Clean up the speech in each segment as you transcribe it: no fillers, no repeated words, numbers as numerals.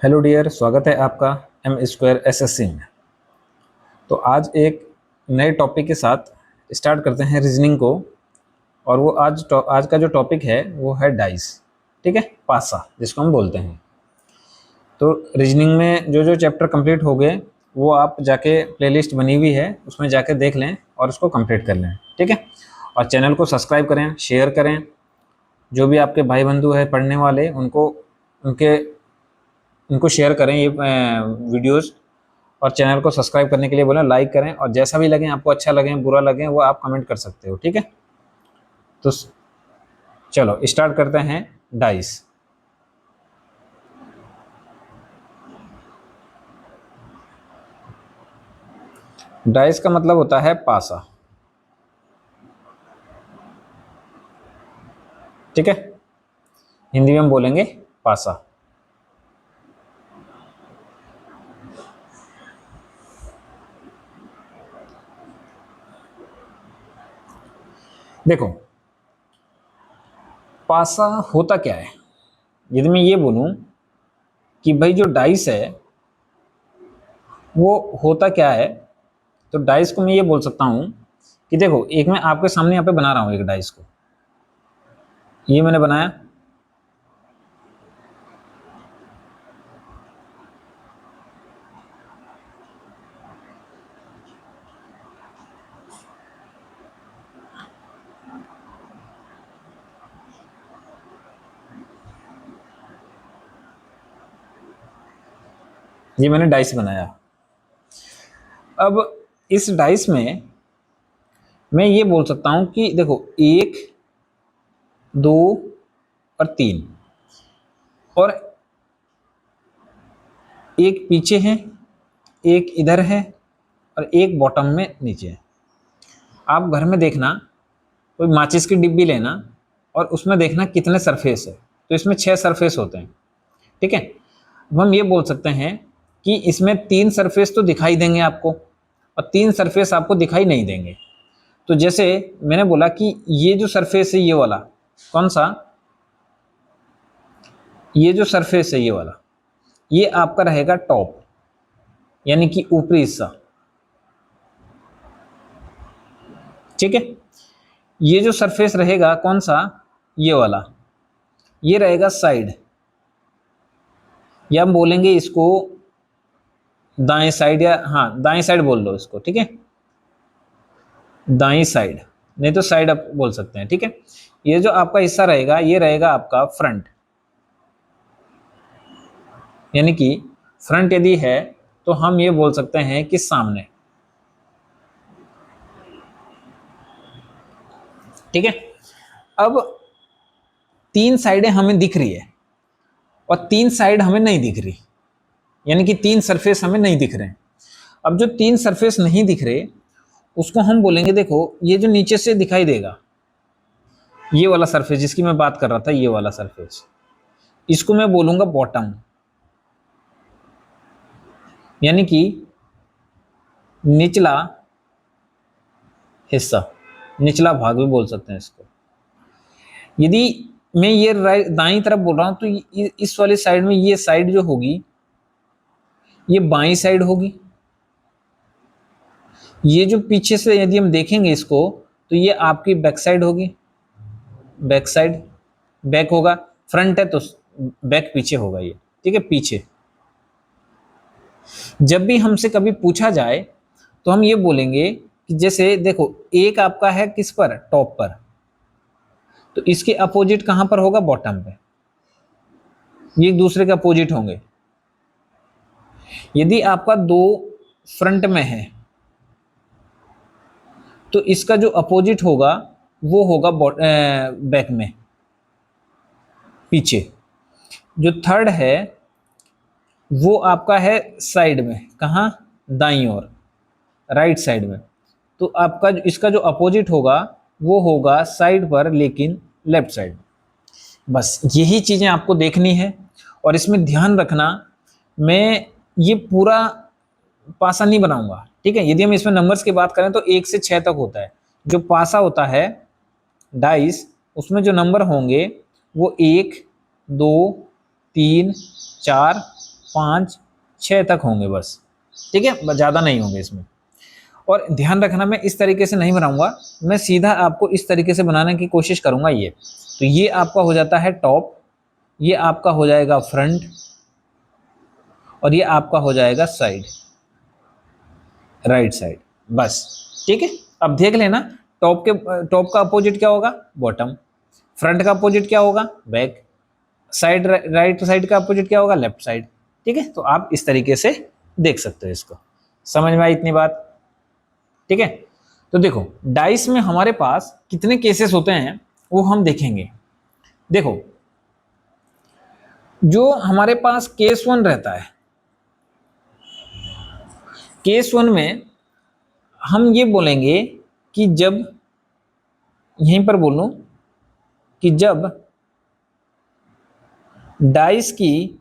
Hello dear, स्वागत है आपका एम स्क्वायर एसएससी में। तो आज एक नए टॉपिक के साथ स्टार्ट करते हैं रीजनिंग को। और वो आज का जो टॉपिक है वो है डाइस। ठीक है, पासा जिसको हम बोलते हैं। तो रीजनिंग में जो जो चैप्टर कंप्लीट हो गए वो आप जाके प्लेलिस्ट बनी हुई है उसमें जाके देख लें और उसको कंप्लीट कर लें। ठीक है, और चैनल को सब्सक्राइब करें, शेयर करें। जो भी आपके भाई बंधु है पढ़ने वाले उनके उनको शेयर करें ये वीडियोस। और चैनल को सब्सक्राइब करने के लिए बोलें, लाइक करें। और जैसा भी लगे, आपको अच्छा लगे बुरा लगे, वो आप कमेंट कर सकते हो। ठीक है, तो चलो स्टार्ट करते हैं डाइस। डाइस का मतलब होता है पासा। ठीक है, हिंदी में हम बोलेंगे पासा। देखो, पासा होता क्या है। यदि मैं ये बोलूं कि भाई जो डाइस है वो होता क्या है, तो डाइस को मैं ये बोल सकता हूं कि देखो, एक मैं आपके सामने यहाँ पे बना रहा हूं एक डाइस को। ये मैंने बनाया। ये मैंने डाइस बनाया। अब इस डाइस में मैं ये बोल सकता हूं कि देखो, 1, 2 और 3, और एक पीछे है, एक इधर है, और एक बॉटम में नीचे है। आप घर में देखना, कोई माचिस की डिब्बी लेना और उसमें देखना कितने सरफेस है। तो इसमें 6 सरफेस होते हैं। ठीक है, अब हम ये बोल सकते हैं कि इसमें 3 सरफेस तो दिखाई देंगे आपको और 3 सरफेस आपको दिखाई नहीं देंगे। तो जैसे मैंने बोला कि ये जो सरफेस है, ये वाला कौन सा, ये जो सरफेस है ये वाला, ये आपका रहेगा टॉप, यानी कि ऊपरी हिस्सा। ठीक है, ये जो सरफेस रहेगा कौन सा, ये वाला, ये रहेगा साइड, या हम बोलेंगे इसको दाएं साइड, या हाँ दाएं साइड बोल दो इसको। ठीक है, दाएं साइड, नहीं तो साइड आप बोल सकते हैं। ठीक है, ये जो आपका हिस्सा रहेगा ये रहेगा आपका फ्रंट, यानी कि फ्रंट यदि है तो हम ये बोल सकते हैं कि सामने। ठीक है, अब 3 साइडें हमें दिख रही है और 3 साइड हमें नहीं दिख रही, यानी कि 3 सरफेस हमें नहीं दिख रहे हैं। अब जो 3 सरफेस नहीं दिख रहे उसको हम बोलेंगे, देखो ये जो नीचे से दिखाई देगा, ये वाला सरफेस जिसकी मैं बात कर रहा था, ये वाला सरफेस, इसको मैं बोलूंगा बॉटम, यानी कि निचला हिस्सा, निचला भाग भी बोल सकते हैं इसको। यदि मैं ये दाईं तरफ बोल रहा हूं तो इस वाली साइड में ये साइड जो होगी ये बाईं साइड होगी। ये जो पीछे से यदि हम देखेंगे इसको तो ये आपकी बैक साइड होगी, बैक साइड, बैक होगा। फ्रंट है तो बैक पीछे होगा ये। ठीक है, पीछे। जब भी हमसे कभी पूछा जाए तो हम ये बोलेंगे कि जैसे देखो, एक आपका है किस पर, टॉप पर, तो इसके अपोजिट कहां पर होगा, बॉटम पे। ये एक दूसरे के अपोजिट होंगे। यदि आपका 2 फ्रंट में है तो इसका जो अपोजिट होगा वो होगा बैक में, पीछे। जो थर्ड है वो आपका है साइड में, कहाँ, दाईं ओर, राइट साइड में। तो आपका इसका जो अपोजिट होगा वो होगा साइड पर, लेकिन लेफ्ट साइड। बस यही चीजें आपको देखनी है और इसमें ध्यान रखना। मैं ये पूरा पासा नहीं बनाऊंगा। ठीक है, यदि हम इसमें नंबर्स की बात करें तो 1 से 6 तक होता है। जो पासा होता है डाइस, उसमें जो नंबर होंगे वो 1, 2, 3, 4, 5 6 तक होंगे बस, ठीक है, ज़्यादा नहीं होंगे इसमें। और ध्यान रखना मैं इस तरीके से नहीं बनाऊंगा, मैं सीधा आपको इस तरीके से बनाने की कोशिश करूंगा। ये तो ये आपका हो जाता है टॉप, ये आपका हो जाएगा फ्रंट, और ये आपका हो जाएगा साइड, राइट साइड, बस, ठीक है। अब देख लेना, टॉप का अपोजिट क्या होगा, बॉटम। फ्रंट का अपोजिट क्या होगा, बैक। साइड, राइट साइड का अपोजिट क्या होगा, लेफ्ट साइड, ठीक है। तो आप इस तरीके से देख सकते हो इसको। समझ में आई इतनी बात, ठीक है। तो देखो डाइस में हमारे पास कितने केसेस होते हैं वो हम देखेंगे। देखो जो हमारे पास केस 1 रहता है, केस 1 में हम ये बोलेंगे कि जब, यहीं पर बोलूं कि जब डाइस की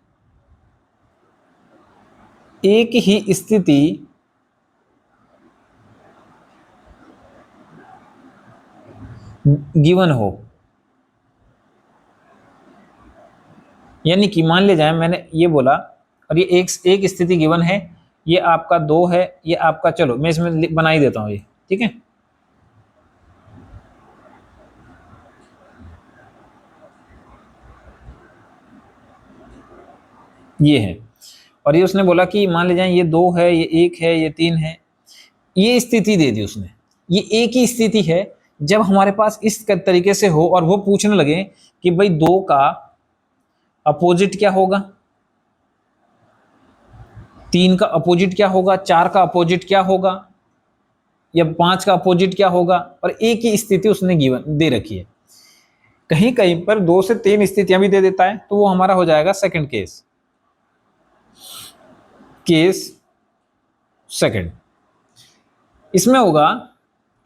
एक ही स्थिति गिवन हो, यानी कि मान ले जाए मैंने ये बोला और ये एक स्थिति गिवन है, ये आपका 2 है, ये आपका, चलो मैं इसमें बना ही देता हूं ये, ठीक है। ये है, और ये उसने बोला कि मान ले जाए ये 2 है, ये 1 है, ये 3 है, ये स्थिति दे दी उसने। ये एक ही स्थिति है जब हमारे पास इस तरीके से हो और वो पूछने लगे कि भाई 2 का अपोजिट क्या होगा, 3 का अपोजिट क्या होगा, 4 का अपोजिट क्या होगा, या 5 का अपोजिट क्या होगा, और एक ही स्थिति उसने गिवन दे रखी है। कहीं कहीं पर 2 से 3 स्थितियां भी दे देता है, तो वो हमारा हो जाएगा सेकंड केस, केस सेकंड। इसमें होगा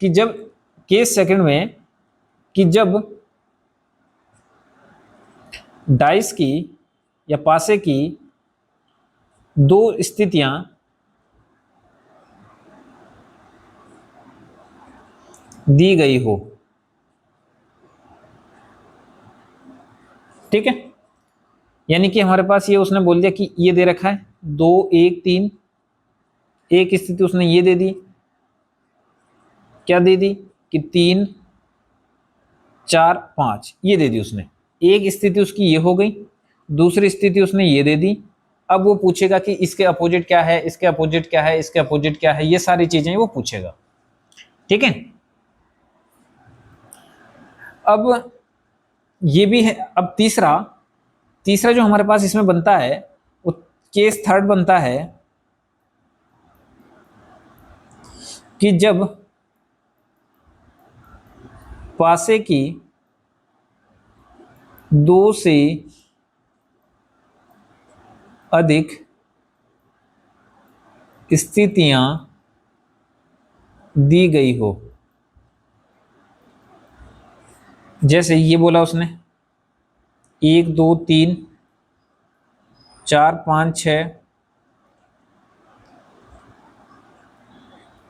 कि जब, केस सेकंड में, कि जब डाइस की या पासे की 2 स्थितियां दी गई हो, ठीक है। यानी कि हमारे पास ये उसने बोल दिया कि ये दे रखा है 2 1 3, एक स्थिति उसने ये दे दी, क्या दे दी कि 3 4 5, ये दे दी उसने। एक स्थिति उसकी ये हो गई, दूसरी स्थिति उसने ये दे दी। अब वो पूछेगा कि इसके अपोजिट क्या है, इसके अपोजिट क्या है, इसके अपोजिट क्या है, ये सारी चीजें वो पूछेगा, ठीक है। अब ये भी है। अब तीसरा, तीसरा जो हमारे पास इसमें बनता है वो केस थर्ड बनता है कि जब पासे की 2 से अधिक स्थितियां दी गई हो। जैसे ये बोला उसने 1 2 3 4 5 6,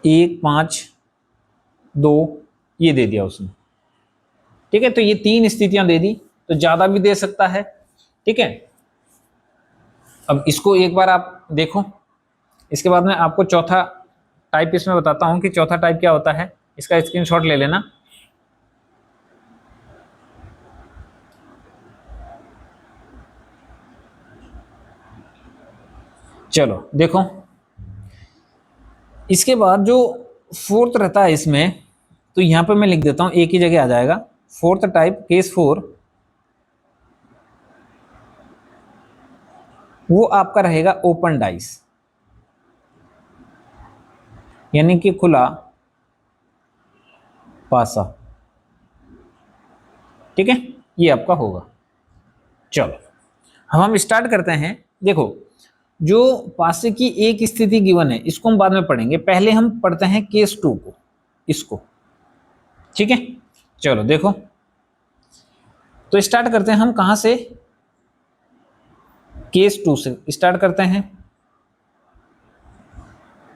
1 5 2, ये दे दिया उसने, ठीक है। तो ये 3 स्थितियां दे दी, तो ज्यादा भी दे सकता है, ठीक है। अब इसको एक बार आप देखो, इसके बाद में आपको चौथा टाइप इसमें बताता हूं कि चौथा टाइप क्या होता है। इसका स्क्रीनशॉट ले लेना। चलो देखो, इसके बाद जो फोर्थ रहता है इसमें, तो यहां पे मैं लिख देता हूं, एक ही जगह आ जाएगा। फोर्थ टाइप केस 4, वो आपका रहेगा ओपन डाइस, यानी कि खुला पासा, ठीक है। ये आपका होगा। चलो अब हम स्टार्ट करते हैं। देखो जो पासे की एक स्थिति गिवन है इसको हम बाद में पढ़ेंगे, पहले हम पढ़ते हैं केस 2 को, इसको, ठीक है। चलो देखो, तो स्टार्ट करते हैं हम कहां से, केस 2 से स्टार्ट करते हैं,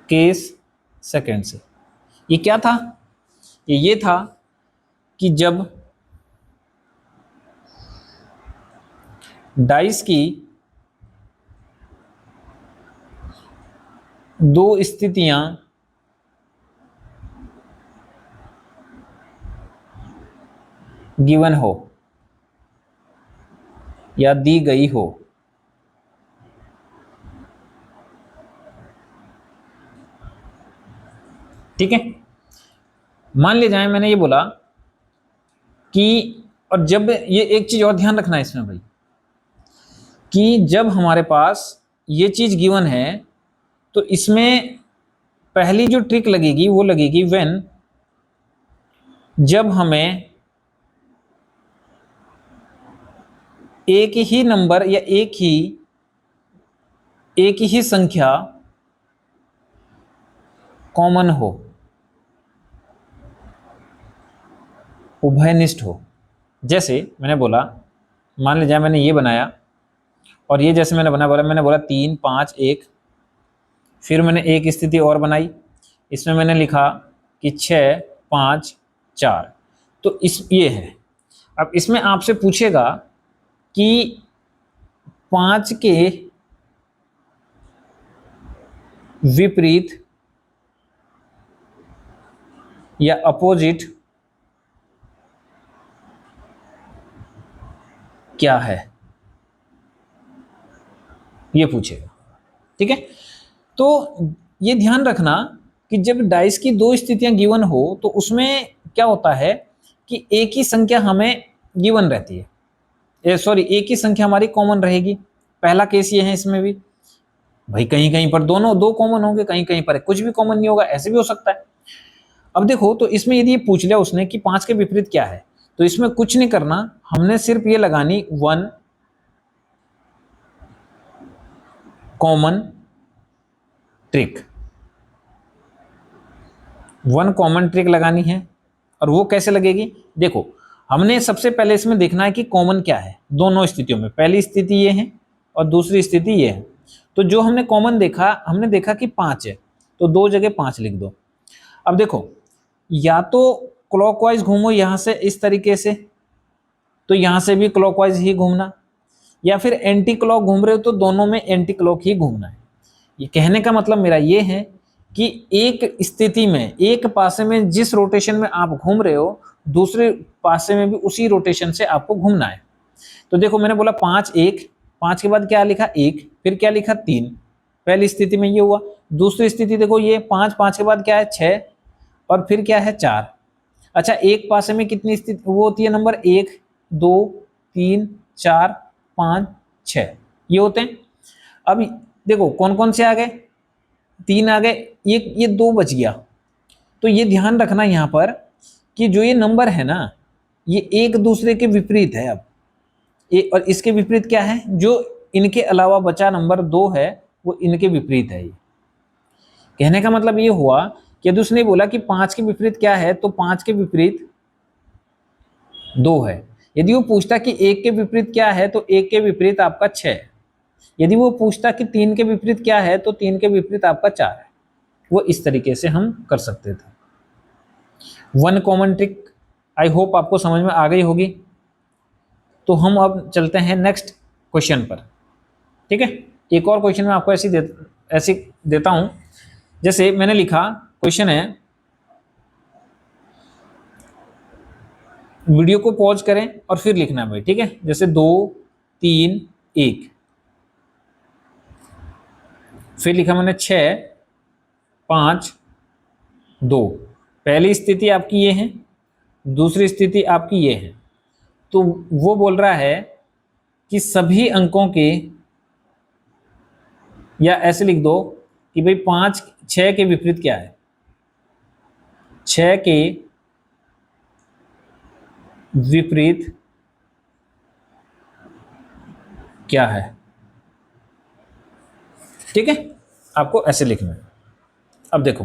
केस सेकंड से। ये क्या था, ये था कि जब डाइस की दो स्थितियां गिवन हो या दी गई हो, ठीक है। मान ले जाए मैंने ये बोला कि, और जब ये एक चीज और ध्यान रखना है इसमें भाई, कि जब हमारे पास ये चीज गिवन है तो इसमें पहली जो ट्रिक लगेगी वो लगेगी व्हेन, जब हमें एक ही नंबर या एक ही संख्या कॉमन हो, उभयनिष्ठ हो। जैसे मैंने बोला, मान लीजिए मैंने ये बनाया और ये जैसे मैंने बोला 3 5 1, फिर मैंने एक स्थिति और बनाई, इसमें मैंने लिखा कि 6 5 4, तो इस ये है। अब इसमें आपसे पूछेगा कि 5 के विपरीत या अपोजिट क्या है, ये पूछेगा, ठीक है। तो ये ध्यान रखना कि जब डाइस की दो स्थितियां गिवन हो तो उसमें क्या होता है कि एक ही संख्या हमें गिवन रहती है, सॉरी एक ही संख्या हमारी कॉमन रहेगी। पहला केस ये है, इसमें भी भाई कहीं कहीं पर दोनों दो कॉमन होंगे, कहीं कहीं पर कुछ भी कॉमन नहीं होगा, ऐसे भी हो सकता है। अब देखो, तो इसमें यदि ये पूछ लिया उसने कि 5 के विपरीत क्या है, तो इसमें कुछ नहीं करना, हमने सिर्फ ये लगानी 1 कॉमन ट्रिक, 1 कॉमन ट्रिक लगानी है। और वो कैसे लगेगी, देखो हमने सबसे पहले इसमें देखना है कि कॉमन क्या है दोनों स्थितियों में। पहली स्थिति ये है और दूसरी स्थिति ये है। तो जो हमने कॉमन देखा, हमने देखा कि 5 है, तो 2 जगह 5 लिख दो। अब देखो, या तो क्लॉकवाइज घूमो यहां से इस तरीके से, तो यहां से भी क्लॉकवाइज ही घूमना, या फिर एंटी क्लॉक घूम रहे हो तो दोनों में एंटी क्लॉक ही घूमना है। ये कहने का मतलब मेरा ये है कि एक स्थिति में, एक पासे में जिस रोटेशन में आप घूम रहे हो, दूसरे पासे में भी उसी रोटेशन से आपको घूमना है। तो देखो मैंने बोला 5 1, 5 के बाद क्या लिखा 1, फिर क्या लिखा 3, पहली स्थिति में ये हुआ। दूसरी स्थिति देखो, ये 5 5 के बाद क्या है 6, और फिर क्या है 4। अच्छा, एक पासे में कितनी स्थिति वो होती है, नंबर 1 2 3 4 5 6 ये होते हैं। अब देखो कौन कौन से आ गए, 3 आ गए, ये 2 बच गया। तो ये ध्यान रखना यहाँ पर कि जो ये नंबर है ना, ये एक दूसरे के विपरीत है। अब और इसके विपरीत क्या है, जो इनके अलावा बचा नंबर 2 है वो इनके विपरीत है। ये कहने का मतलब ये हुआ कि यदि उसने बोला कि 5 के विपरीत क्या है, तो 5 के विपरीत 2 है। यदि वो पूछता कि 1 के विपरीत क्या है, तो 1 के विपरीत आपका 6 है। यदि वो पूछता कि 3 के विपरीत क्या है, तो 3 के विपरीत आपका 4 है। वो इस तरीके से हम कर सकते थे। 1 कॉमन ट्रिक आई होप आपको समझ में आ गई होगी। तो हम अब चलते हैं नेक्स्ट क्वेश्चन पर, ठीक है। एक और क्वेश्चन मैं आपको ऐसी देता हूं। जैसे मैंने लिखा, क्वेश्चन है, वीडियो को पॉज करें और फिर लिखना है भाई, ठीक है। जैसे 2 3 1, फिर लिखा मैंने 6 5 2। पहली स्थिति आपकी ये है, दूसरी स्थिति आपकी ये है। तो वो बोल रहा है कि सभी अंकों के, या ऐसे लिख दो कि भाई 5 6 के विपरीत क्या है, 6 के विपरीत क्या है, ठीक है। आपको ऐसे लिखना है। अब देखो,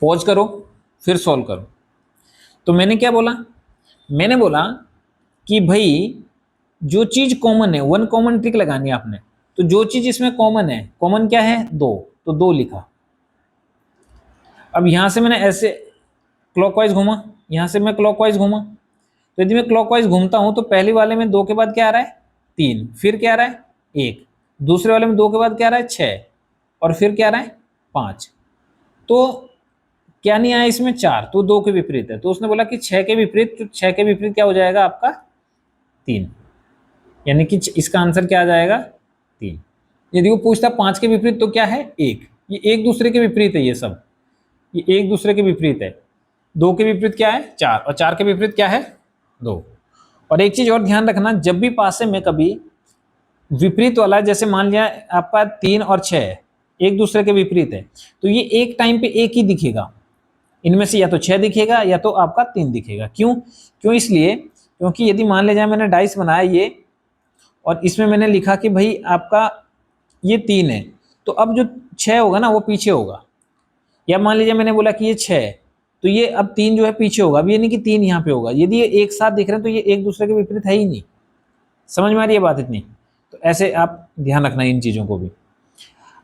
पॉज करो फिर सॉल्व करो। तो मैंने क्या बोला, मैंने बोला कि भाई जो चीज कॉमन है, 1 कॉमन ट्रिक लगानी है आपने। तो जो चीज इसमें कॉमन है, कॉमन क्या है 2, तो 2 लिखा। अब यहां से मैंने ऐसे क्लॉकवाइज घूमा, यहां से मैं क्लॉकवाइज घूमा। तो यदि मैं क्लॉकवाइज घूमता हूं तो पहले वाले में 2 के बाद क्या आ रहा है 3, फिर क्या आ रहा है 1, दूसरे वाले में 2 के बाद क्या आ रहा है 6, और फिर क्या रहा है 5। तो क्या नहीं आया इसमें 4, तो 2 के विपरीत है। तो उसने बोला कि 6 के विपरीत, तो 6 के विपरीत क्या हो जाएगा आपका 3, यानी कि इसका आंसर क्या आ जाएगा 3। यदि वो पूछता 5 के विपरीत तो क्या है 1, ये एक दूसरे के विपरीत है, ये सब ये एक दूसरे के विपरीत है। 2 के विपरीत क्या है 4, और 4 के विपरीत क्या है 2। और एक चीज और ध्यान रखना, जब भी पासे में कभी विपरीत वाला, जैसे मान लिया आपका 3 और 6 एक दूसरे के विपरीत है, तो ये एक टाइम पे एक ही दिखेगा, इनमें से या तो 6 दिखेगा या तो आपका 3 दिखेगा। क्यों क्यों इसलिए क्योंकि यदि मान ले जाए मैंने डाइस बनाया ये, और इसमें मैंने लिखा कि भाई आपका ये 3 है, तो अब जो 6 होगा ना वो पीछे होगा। या मान लीजिए मैंने बोला कि ये 6 है, तो ये अब 3 जो है पीछे होगा। अब ये नहीं कि 3 यहाँ पे होगा, यदि ये एक साथ दिख रहे हैं तो ये एक दूसरे के विपरीत है ही नहीं। समझ में आ रही है बात इतनी? तो ऐसे आप ध्यान रखना इन चीजों को भी।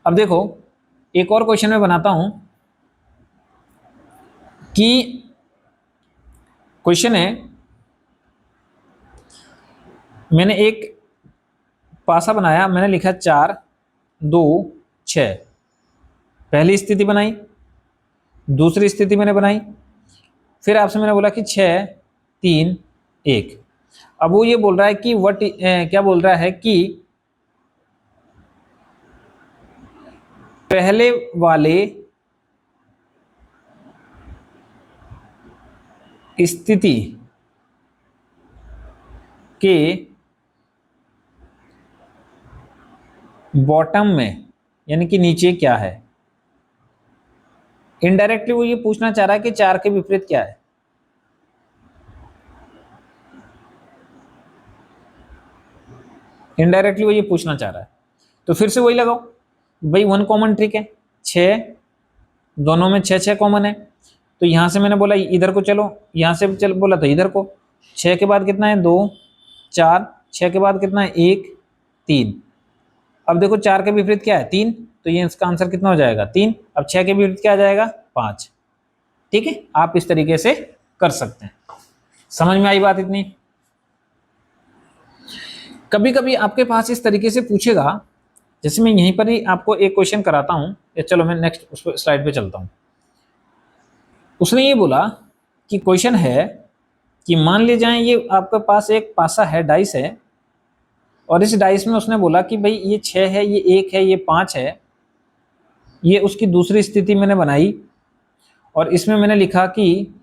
अब देखो एक और क्वेश्चन मैं बनाता हूं कि क्वेश्चन है, मैंने एक पासा बनाया, मैंने लिखा 4 2 6। पहली स्थिति बनाई, दूसरी स्थिति मैंने बनाई, फिर आपसे मैंने बोला कि 6 3 1। अब वो ये बोल रहा है कि क्या बोल रहा है कि पहले वाले स्थिति के बॉटम में, यानी कि नीचे क्या है। इनडायरेक्टली वो ये पूछना चाह रहा है कि 4 के विपरीत क्या है। इनडायरेक्टली वो ये पूछना चाह रहा है, तो फिर से वही लगाओ भाई, 1 कॉमन ट्रिक है, 6 दोनों में 6 6 कॉमन है। तो यहां से मैंने बोला इधर को चलो, यहां से चल बोला तो इधर को। 6 के बाद कितना है 2 4, 6 के बाद कितना है 1 3। अब देखो 4 के विपरीत क्या है 3, तो ये इसका आंसर कितना हो जाएगा 3। अब 6 के विपरीत क्या आ जाएगा 5। ठीक है, आप इस तरीके से कर सकते हैं। समझ में आई बात इतनी? कभी कभी आपके पास इस तरीके से पूछेगा, जैसे मैं यहीं पर ही आपको एक क्वेश्चन कराता हूं, या चलो मैं नेक्स्ट उस स्लाइड पे चलता हूं। उसने ये बोला कि क्वेश्चन है कि मान ले जाएं ये आपके पास एक पासा है, डाइस है, और इस डाइस में उसने बोला कि भाई ये 6 है, ये 1 है, ये 5 है। ये उसकी दूसरी स्थिति मैंने बनाई, और इसमें मैंने लिखा कि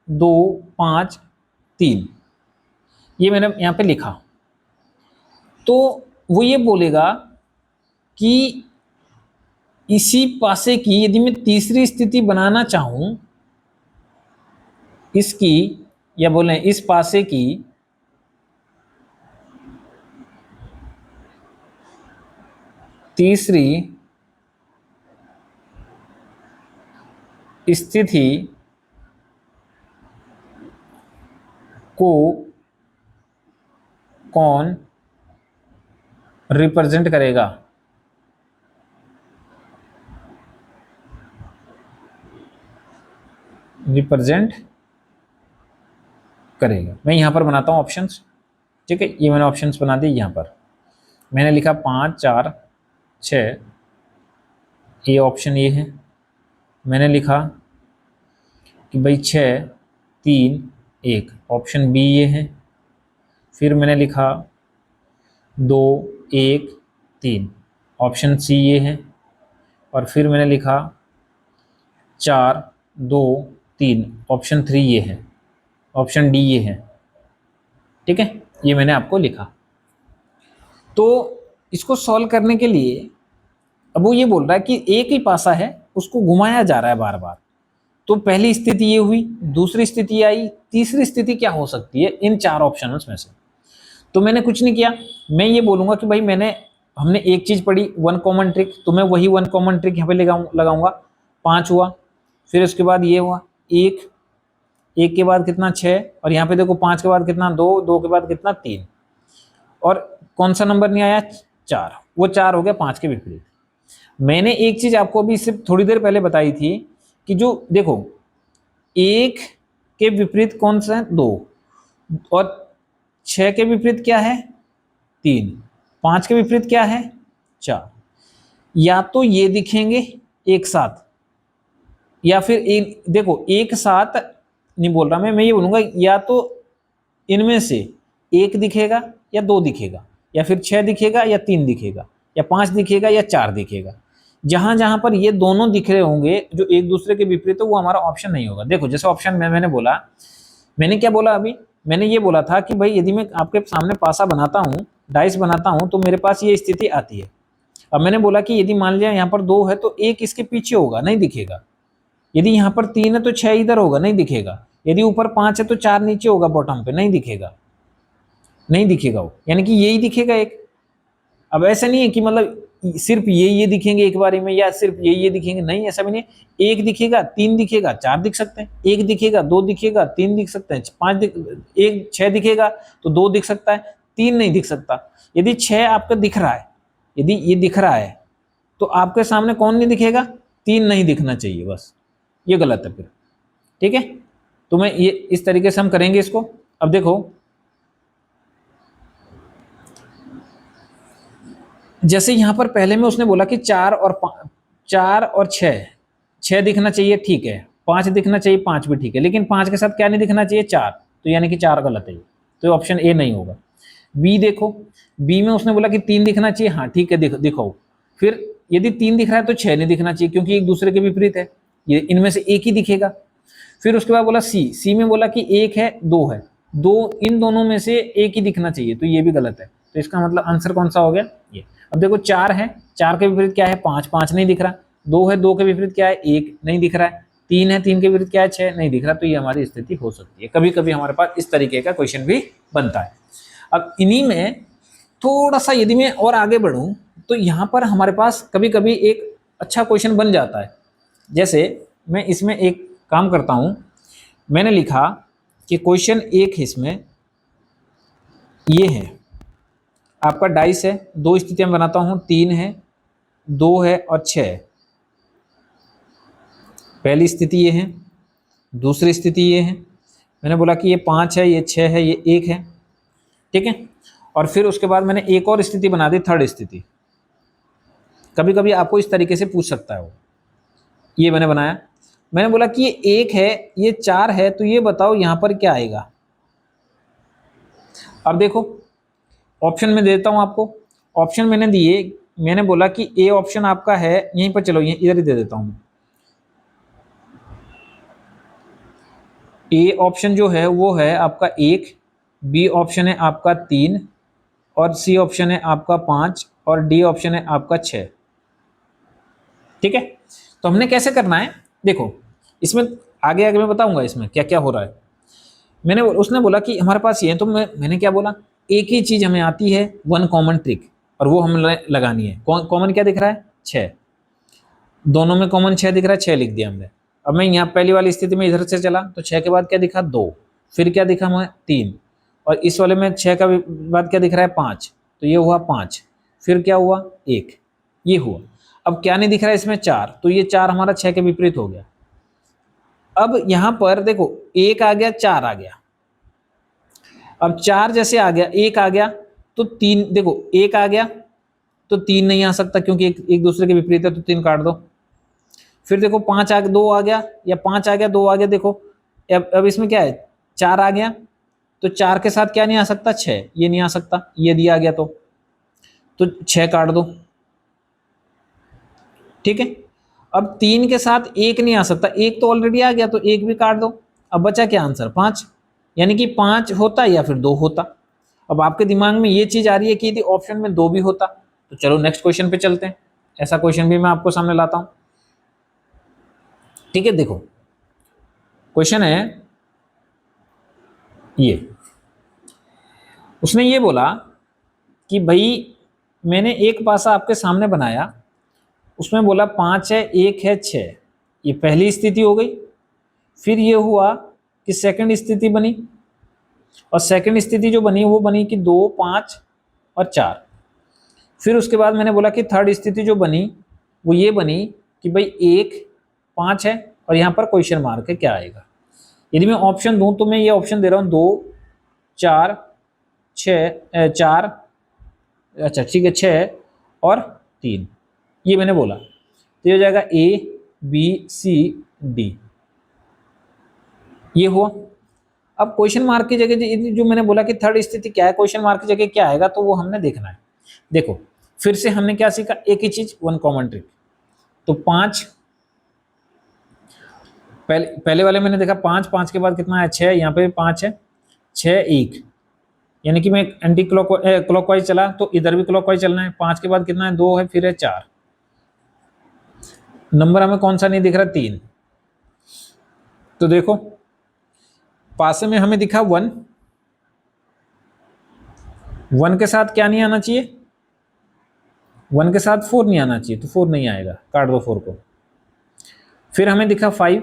2 5 3, ये मैंने यहाँ पे लिखा। तो वो ये बोलेगा कि इसी पासे की यदि मैं तीसरी स्थिति बनाना चाहूं, इसकी, या बोले इस पासे की तीसरी स्थिति को कौन रिप्रेजेंट करेगा। रिप्रेजेंट करेगा। मैं यहां पर बनाता हूं ऑप्शंस। ठीक है, ये मैंने ऑप्शंस बना दिए। यहां पर मैंने लिखा 5 4 6, ये ऑप्शन ये है। मैंने लिखा कि भाई 6 3 1, ऑप्शन बी ये है। फिर मैंने लिखा 2 1 3, ऑप्शन सी ये है। और फिर मैंने लिखा 4 2 3, ऑप्शन 3 ये है, ऑप्शन डी ये है। ठीक है, ये मैंने आपको लिखा। तो इसको सॉल्व करने के लिए अब वो ये बोल रहा है कि एक ही पासा है, उसको घुमाया जा रहा है बार बार। तो पहली स्थिति ये हुई, दूसरी स्थिति आई, तीसरी स्थिति क्या हो सकती है इन 4 ऑप्शंस में से। तो मैंने कुछ नहीं किया, मैं ये बोलूंगा कि भाई हमने एक चीज पढ़ी 1 कॉमन ट्रिक, तो मैं वही 1 कॉमन ट्रिक यहाँ पे लगाऊंगा। 5 हुआ, फिर उसके बाद ये हुआ 1, 1 के बाद कितना 6, और यहाँ पे देखो 5 के बाद कितना 2, 2 के बाद कितना 3, और कौन सा नंबर नहीं आया 4, वो 4 हो गया 5 के विपरीत। मैंने एक चीज आपको अभी सिर्फ थोड़ी देर पहले बताई थी कि जो देखो 1 के विपरीत कौन सा है 2, और 6 के विपरीत क्या है 3, 5 के विपरीत क्या है 4। या तो ये दिखेंगे एक साथ, या फिर एक, देखो एक साथ नहीं बोल रहा मैं ये बोलूंगा या तो इनमें से एक दिखेगा या दो दिखेगा, या फिर 6 दिखेगा या 3 दिखेगा, या 5 दिखेगा या 4 दिखेगा। जहां जहां पर ये दोनों दिख रहे होंगे जो एक दूसरे के विपरीत है, वो हमारा ऑप्शन नहीं होगा। देखो जैसे ऑप्शन में मैंने बोला, मैंने क्या बोला अभी, मैंने ये बोला था कि भाई यदि मैं आपके सामने पासा बनाता हूँ, डाइस बनाता हूँ, तो मेरे पास ये स्थिति आती है। अब मैंने बोला कि यदि मान लिया यहाँ पर 2 है तो एक इसके पीछे होगा, नहीं दिखेगा। यदि यहाँ पर 3 है तो 6 इधर होगा, नहीं दिखेगा। यदि ऊपर 5 है तो 4 नीचे होगा बॉटम पे, नहीं दिखेगा, नहीं दिखेगा वो, यानी कि यही दिखेगा एक। अब ऐसा नहीं है कि मतलब सिर्फ ये दिखेंगे एक बारी में, या सिर्फ ये दिखेंगे, नहीं ऐसा भी नहीं। एक दिखेगा, 3 दिखेगा, 4 दिख सकते हैं। एक दिखेगा, 2 दिखेगा, 3 दिख सकते हैं, 5 एक 6 दिखेगा तो 2 दिख सकता है, 3 नहीं दिख सकता। यदि 6 आपका दिख रहा है, यदि ये दिख रहा है, तो आपके सामने कौन नहीं दिखेगा, 3 नहीं दिखना चाहिए, बस ये गलत है फिर। ठीक है, तो मैं ये इस तरीके से हम करेंगे इसको। अब देखो जैसे यहां पर पहले में उसने बोला कि 4 और 6 दिखना चाहिए, ठीक है। 5 दिखना चाहिए, 5 भी ठीक है, लेकिन 5 के साथ क्या नहीं दिखना चाहिए, 4, तो यानी कि 4 गलत है, तो ऑप्शन ए नहीं होगा। बी देखो, बी में उसने बोला कि 3 दिखना चाहिए, हाँ ठीक है, दिखाओ। फिर यदि 3 दिख रहा है तो 6 नहीं दिखना चाहिए, क्योंकि एक दूसरे के विपरीत है, ये इनमें से एक ही दिखेगा। फिर उसके बाद बोला सी में बोला कि 1 है 2 है, दो, इन दोनों में से एक ही दिखना चाहिए, तो ये भी गलत है। तो इसका मतलब आंसर कौन सा हो गया, ये। अब देखो 4 है, 4 के विपरीत क्या है, 5 नहीं दिख रहा। 2 है, 2 के विपरीत क्या है, 1 नहीं दिख रहा है। 3 है, 3 के विपरीत क्या है, 6 नहीं दिख रहा। तो ये हमारी स्थिति हो सकती है। कभी कभी हमारे पास इस तरीके का क्वेश्चन भी बनता है। अब इन्हीं में थोड़ा सा यदि मैं और आगे बढ़ूं, तो यहाँ पर हमारे पास कभी कभी एक अच्छा क्वेश्चन बन जाता है। जैसे मैं इसमें एक काम करता हूं, मैंने लिखा कि क्वेश्चन एक इसमें ये है, आपका डाइस है, 2 स्थितियां बनाता हूं, 3 है, 2 है और 6 है। पहली स्थिति ये है, दूसरी स्थिति ये है, मैंने बोला कि ये 5 है, ये 6 है, ये 1 है, ठीक है। और फिर उसके बाद मैंने एक और स्थिति बना दी, थर्ड स्थिति। कभी कभी आपको इस तरीके से पूछ सकता है वो, ये मैंने बनाया। मैंने बोला कि ये 1 है, ये 4 है, तो ये बताओ यहां पर क्या आएगा। अब देखो ऑप्शन में देता हूं आपको, ऑप्शन मैंने दिए। मैंने बोला कि ए ऑप्शन आपका है यहीं पर, चलो इधर ही दे देता हूं। ए ऑप्शन जो है वो है आपका 1, बी ऑप्शन है आपका 3, और सी ऑप्शन है आपका 5, और डी ऑप्शन है आपका 6। ठीक है, तो हमने कैसे करना है, देखो इसमें आगे आगे मैं बताऊंगा इसमें क्या क्या हो रहा है। उसने बोला कि हमारे पास ये है, तो मैंने क्या बोला, एक ही चीज हमें आती है, वन कॉमन ट्रिक, और वो हमें लगानी है। कॉमन क्या दिख रहा है, 6, दोनों में कॉमन 6 दिख रहा है, 6 लिख दिया हमने। अब मैं यहाँ पहली वाली स्थिति में इधर से चला, तो 6 के बाद क्या दिखा, 2, फिर क्या दिखा मैं 3, और इस वाले में 6 का बाद क्या दिख रहा है, 5, तो ये हुआ 5, फिर क्या हुआ 1, ये हुआ। अब क्या नहीं दिख रहा है इसमें, 4, तो ये 4 हमारा 6 के विपरीत हो गया। अब यहां पर देखो 1 आ गया, 4 आ गया। अब 4 जैसे आ गया, 1 आ गया, तो 3, देखो 1 आ गया तो 3 नहीं आ सकता, क्योंकि एक दूसरे के विपरीत है, तो 3 काट दो। फिर देखो 5 आ गया, 2 आ गया, या 5 आ गया, 2 आ गया। देखो अब इसमें क्या है, 4 आ गया, तो 4 के साथ क्या नहीं आ सकता, 6, ये नहीं आ सकता, ये दिया गया तो 6 काट दो। ठीक है, अब 3 के साथ 1 नहीं आ सकता, 1 तो ऑलरेडी आ गया, तो 1 भी काट दो। अब बचा क्या आंसर, 5, यानी कि 5 होता या फिर 2 होता। अब आपके दिमाग में ये चीज आ रही है कि यदि ऑप्शन में 2 भी होता, तो चलो नेक्स्ट क्वेश्चन पे चलते हैं। ऐसा क्वेश्चन भी मैं आपको सामने लाता हूं। ठीक है, देखो क्वेश्चन है ये, उसने ये बोला कि भाई मैंने एक पासा आपके सामने बनाया, उसमें बोला 5 है, 1 है, 6, ये पहली स्थिति हो गई। फिर ये हुआ कि सेकंड स्थिति बनी, और सेकंड स्थिति जो बनी वो बनी कि 2, 5 और 4। फिर उसके बाद मैंने बोला कि थर्ड स्थिति जो बनी वो ये बनी कि भाई 1, 5 है, और यहाँ पर क्वेश्चन मार्क है, क्या आएगा। यदि मैं ऑप्शन दूं तो मैं ये ऑप्शन दे रहा हूँ 2, 4, 6, 4, अच्छा ठीक है, 6 और 3। ये मैंने बोला, तो ये हो जाएगा ए बी सी डी, ये हुआ। अब क्वेश्चन मार्क की जगह जो मैंने बोला कि थर्ड स्थिति क्या है, क्वेश्चन मार्क की जगह क्या आएगा, तो वो हमने देखना है। देखो फिर से हमने क्या सीखा, एक ही चीज, वन कॉमन ट्रिक। तो 5, पहले वाले मैंने देखा 5, 5 के बाद कितना है 6, यहाँ पे 5 है, 6 1, यानी कि मैं एंटी क्लॉकवाइज चला तो इधर भी क्लॉकवाइज चलना है। 5 के बाद कितना है 2 है, फिर है 4, नंबर हमें कौन सा नहीं दिख रहा, 3। तो देखो पास में हमें दिखा 1, 1 के साथ क्या नहीं आना चाहिए, 1 के साथ 4 नहीं आना चाहिए, तो 4 नहीं आएगा, काट दो 4 को। फिर हमें दिखा 5,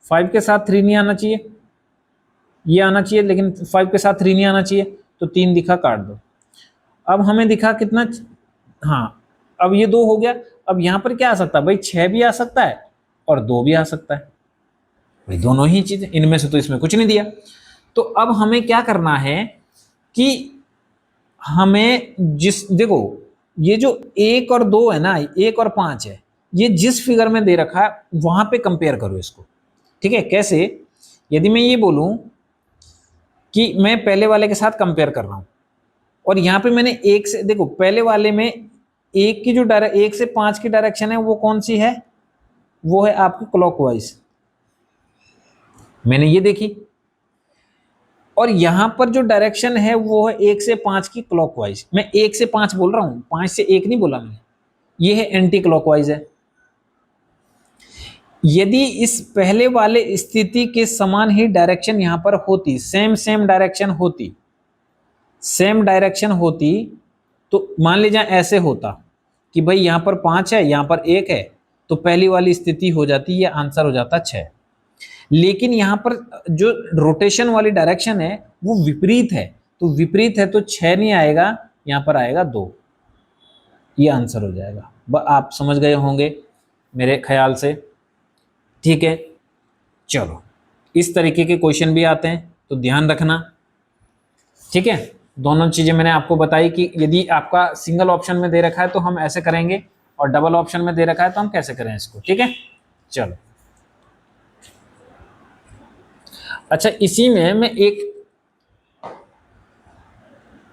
5 के साथ 3 नहीं आना चाहिए, ये आना चाहिए लेकिन 5 के साथ 3 नहीं आना चाहिए, तो 3 दिखा, काट दो। अब हमें दिखा कितना, हाँ अब ये 2 हो गया। अब यहां पर क्या आ सकता है भाई, 6 भी आ सकता है और 2 भी आ सकता है भाई, दोनों ही चीजें, इनमें से तो इसमें कुछ नहीं दिया। तो अब हमें क्या करना है कि हमें देखो ये जो 1 और 2 है ना, 1 और 5 है, ये जिस फिगर में दे रखा है वहां पे कंपेयर करो इसको। ठीक है, कैसे, यदि मैं ये बोलूं कि मैं पहले वाले के साथ कंपेयर कर रहा हूं और यहां पे मैंने 1 से, देखो पहले वाले में 1 की जो 1 से 5 की डायरेक्शन है वो कौन सी है, वो है आपकी क्लॉकवाइज, मैंने ये देखी। और यहां पर जो डायरेक्शन है वो है 1 से 5 की क्लॉकवाइज, मैं 1 से 5 बोल रहा हूं, 5 से 1 नहीं बोला मैंने, ये है एंटी क्लॉकवाइज है। यदि इस पहले वाले स्थिति के समान ही डायरेक्शन यहां पर होती, सेम डायरेक्शन होती, सेम डायरेक्शन होती, तो मान लीजिए ऐसे होता कि भाई यहां पर 5 है, यहां पर 1 है, तो पहली वाली स्थिति हो जाती, ये आंसर हो जाता 6। लेकिन यहां पर जो रोटेशन वाली डायरेक्शन है वो विपरीत है, तो विपरीत है तो 6 नहीं आएगा, यहां पर आएगा 2, ये आंसर हो जाएगा। आप समझ गए होंगे मेरे ख्याल से, ठीक है। चलो इस तरीके के क्वेश्चन भी आते हैं, तो ध्यान रखना, ठीक है। दोनों चीजें मैंने आपको बताई कि यदि आपका सिंगल ऑप्शन में दे रखा है तो हम ऐसे करेंगे, और डबल ऑप्शन में दे रखा है तो हम कैसे करें इसको, ठीक है। चलो अच्छा, इसी में मैं एक,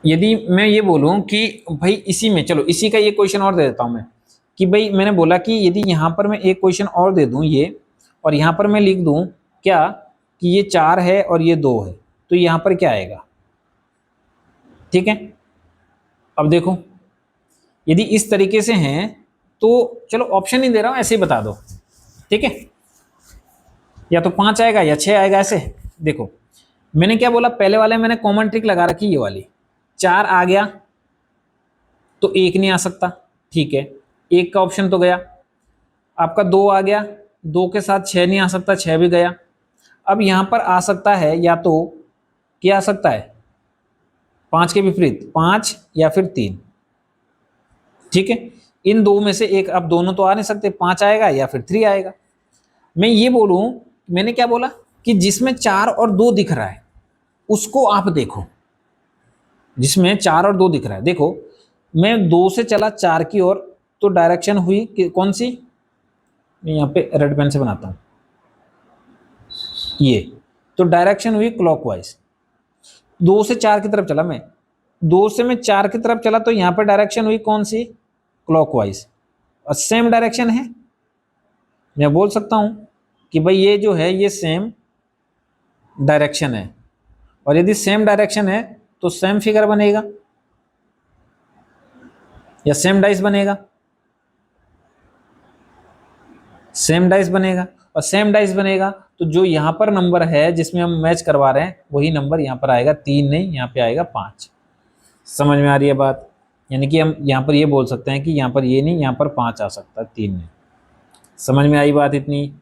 यदि मैं ये बोलूं कि भाई इसी में, चलो इसी का ये क्वेश्चन और दे देता हूं मैं, कि भाई मैंने बोला कि यदि यहां पर मैं एक क्वेश्चन और दे दूं ये, और यहां पर मैं लिख दूं क्या, कि ये 4 है और ये 2 है, तो यहां पर क्या आएगा, ठीक है। अब देखो यदि इस तरीके से हैं तो चलो ऑप्शन नहीं दे रहा हूं, ऐसे ही बता दो, ठीक है। या तो 5 आएगा या 6 आएगा, ऐसे देखो। मैंने क्या बोला, पहले वाले मैंने कॉमन ट्रिक लगा रखी, ये वाली 4 आ गया तो 1 नहीं आ सकता, ठीक है, 1 का ऑप्शन तो गया। आपका 2 आ गया, 2 के साथ 6 नहीं आ सकता, 6 भी गया। अब यहां पर आ सकता है या तो क्या आ सकता है, 5 के विपरीत 5 या फिर 3, ठीक है। इन दो में से एक, अब दोनों तो आ नहीं सकते, 5 आएगा या फिर 3 आएगा। मैं ये बोलूं, मैंने क्या बोला कि जिसमें 4 और 2 दिख रहा है उसको आप देखो, जिसमें 4 और 2 दिख रहा है। देखो मैं 2 से चला 4 की ओर, तो डायरेक्शन हुई कि कौन सी, मैं यहाँ पे रेड पेन से बनाता हूं, ये तो डायरेक्शन हुई क्लॉकवाइज। 2 से 4 की तरफ चला मैं, 2 से मैं 4 की तरफ चला, तो यहाँ पर डायरेक्शन हुई कौन सी, क्लॉकवाइज, और सेम डायरेक्शन है। मैं बोल सकता हूं कि भाई ये जो है ये सेम डायरेक्शन है, और यदि सेम डायरेक्शन है तो सेम फिगर बनेगा या सेम डाइस बनेगा, सेम डाइस बनेगा। और सेम डाइस बनेगा तो जो यहां पर नंबर है जिसमें हम मैच करवा रहे हैं वही नंबर यहां पर आएगा, 3 नहीं, यहां पे आएगा 5। समझ में आ रही है बात, यानी कि हम यहां पर ये बोल सकते हैं कि यहां पर ये नहीं, यहां पर 5 आ सकता है, 3 नहीं। समझ में आई बात इतनी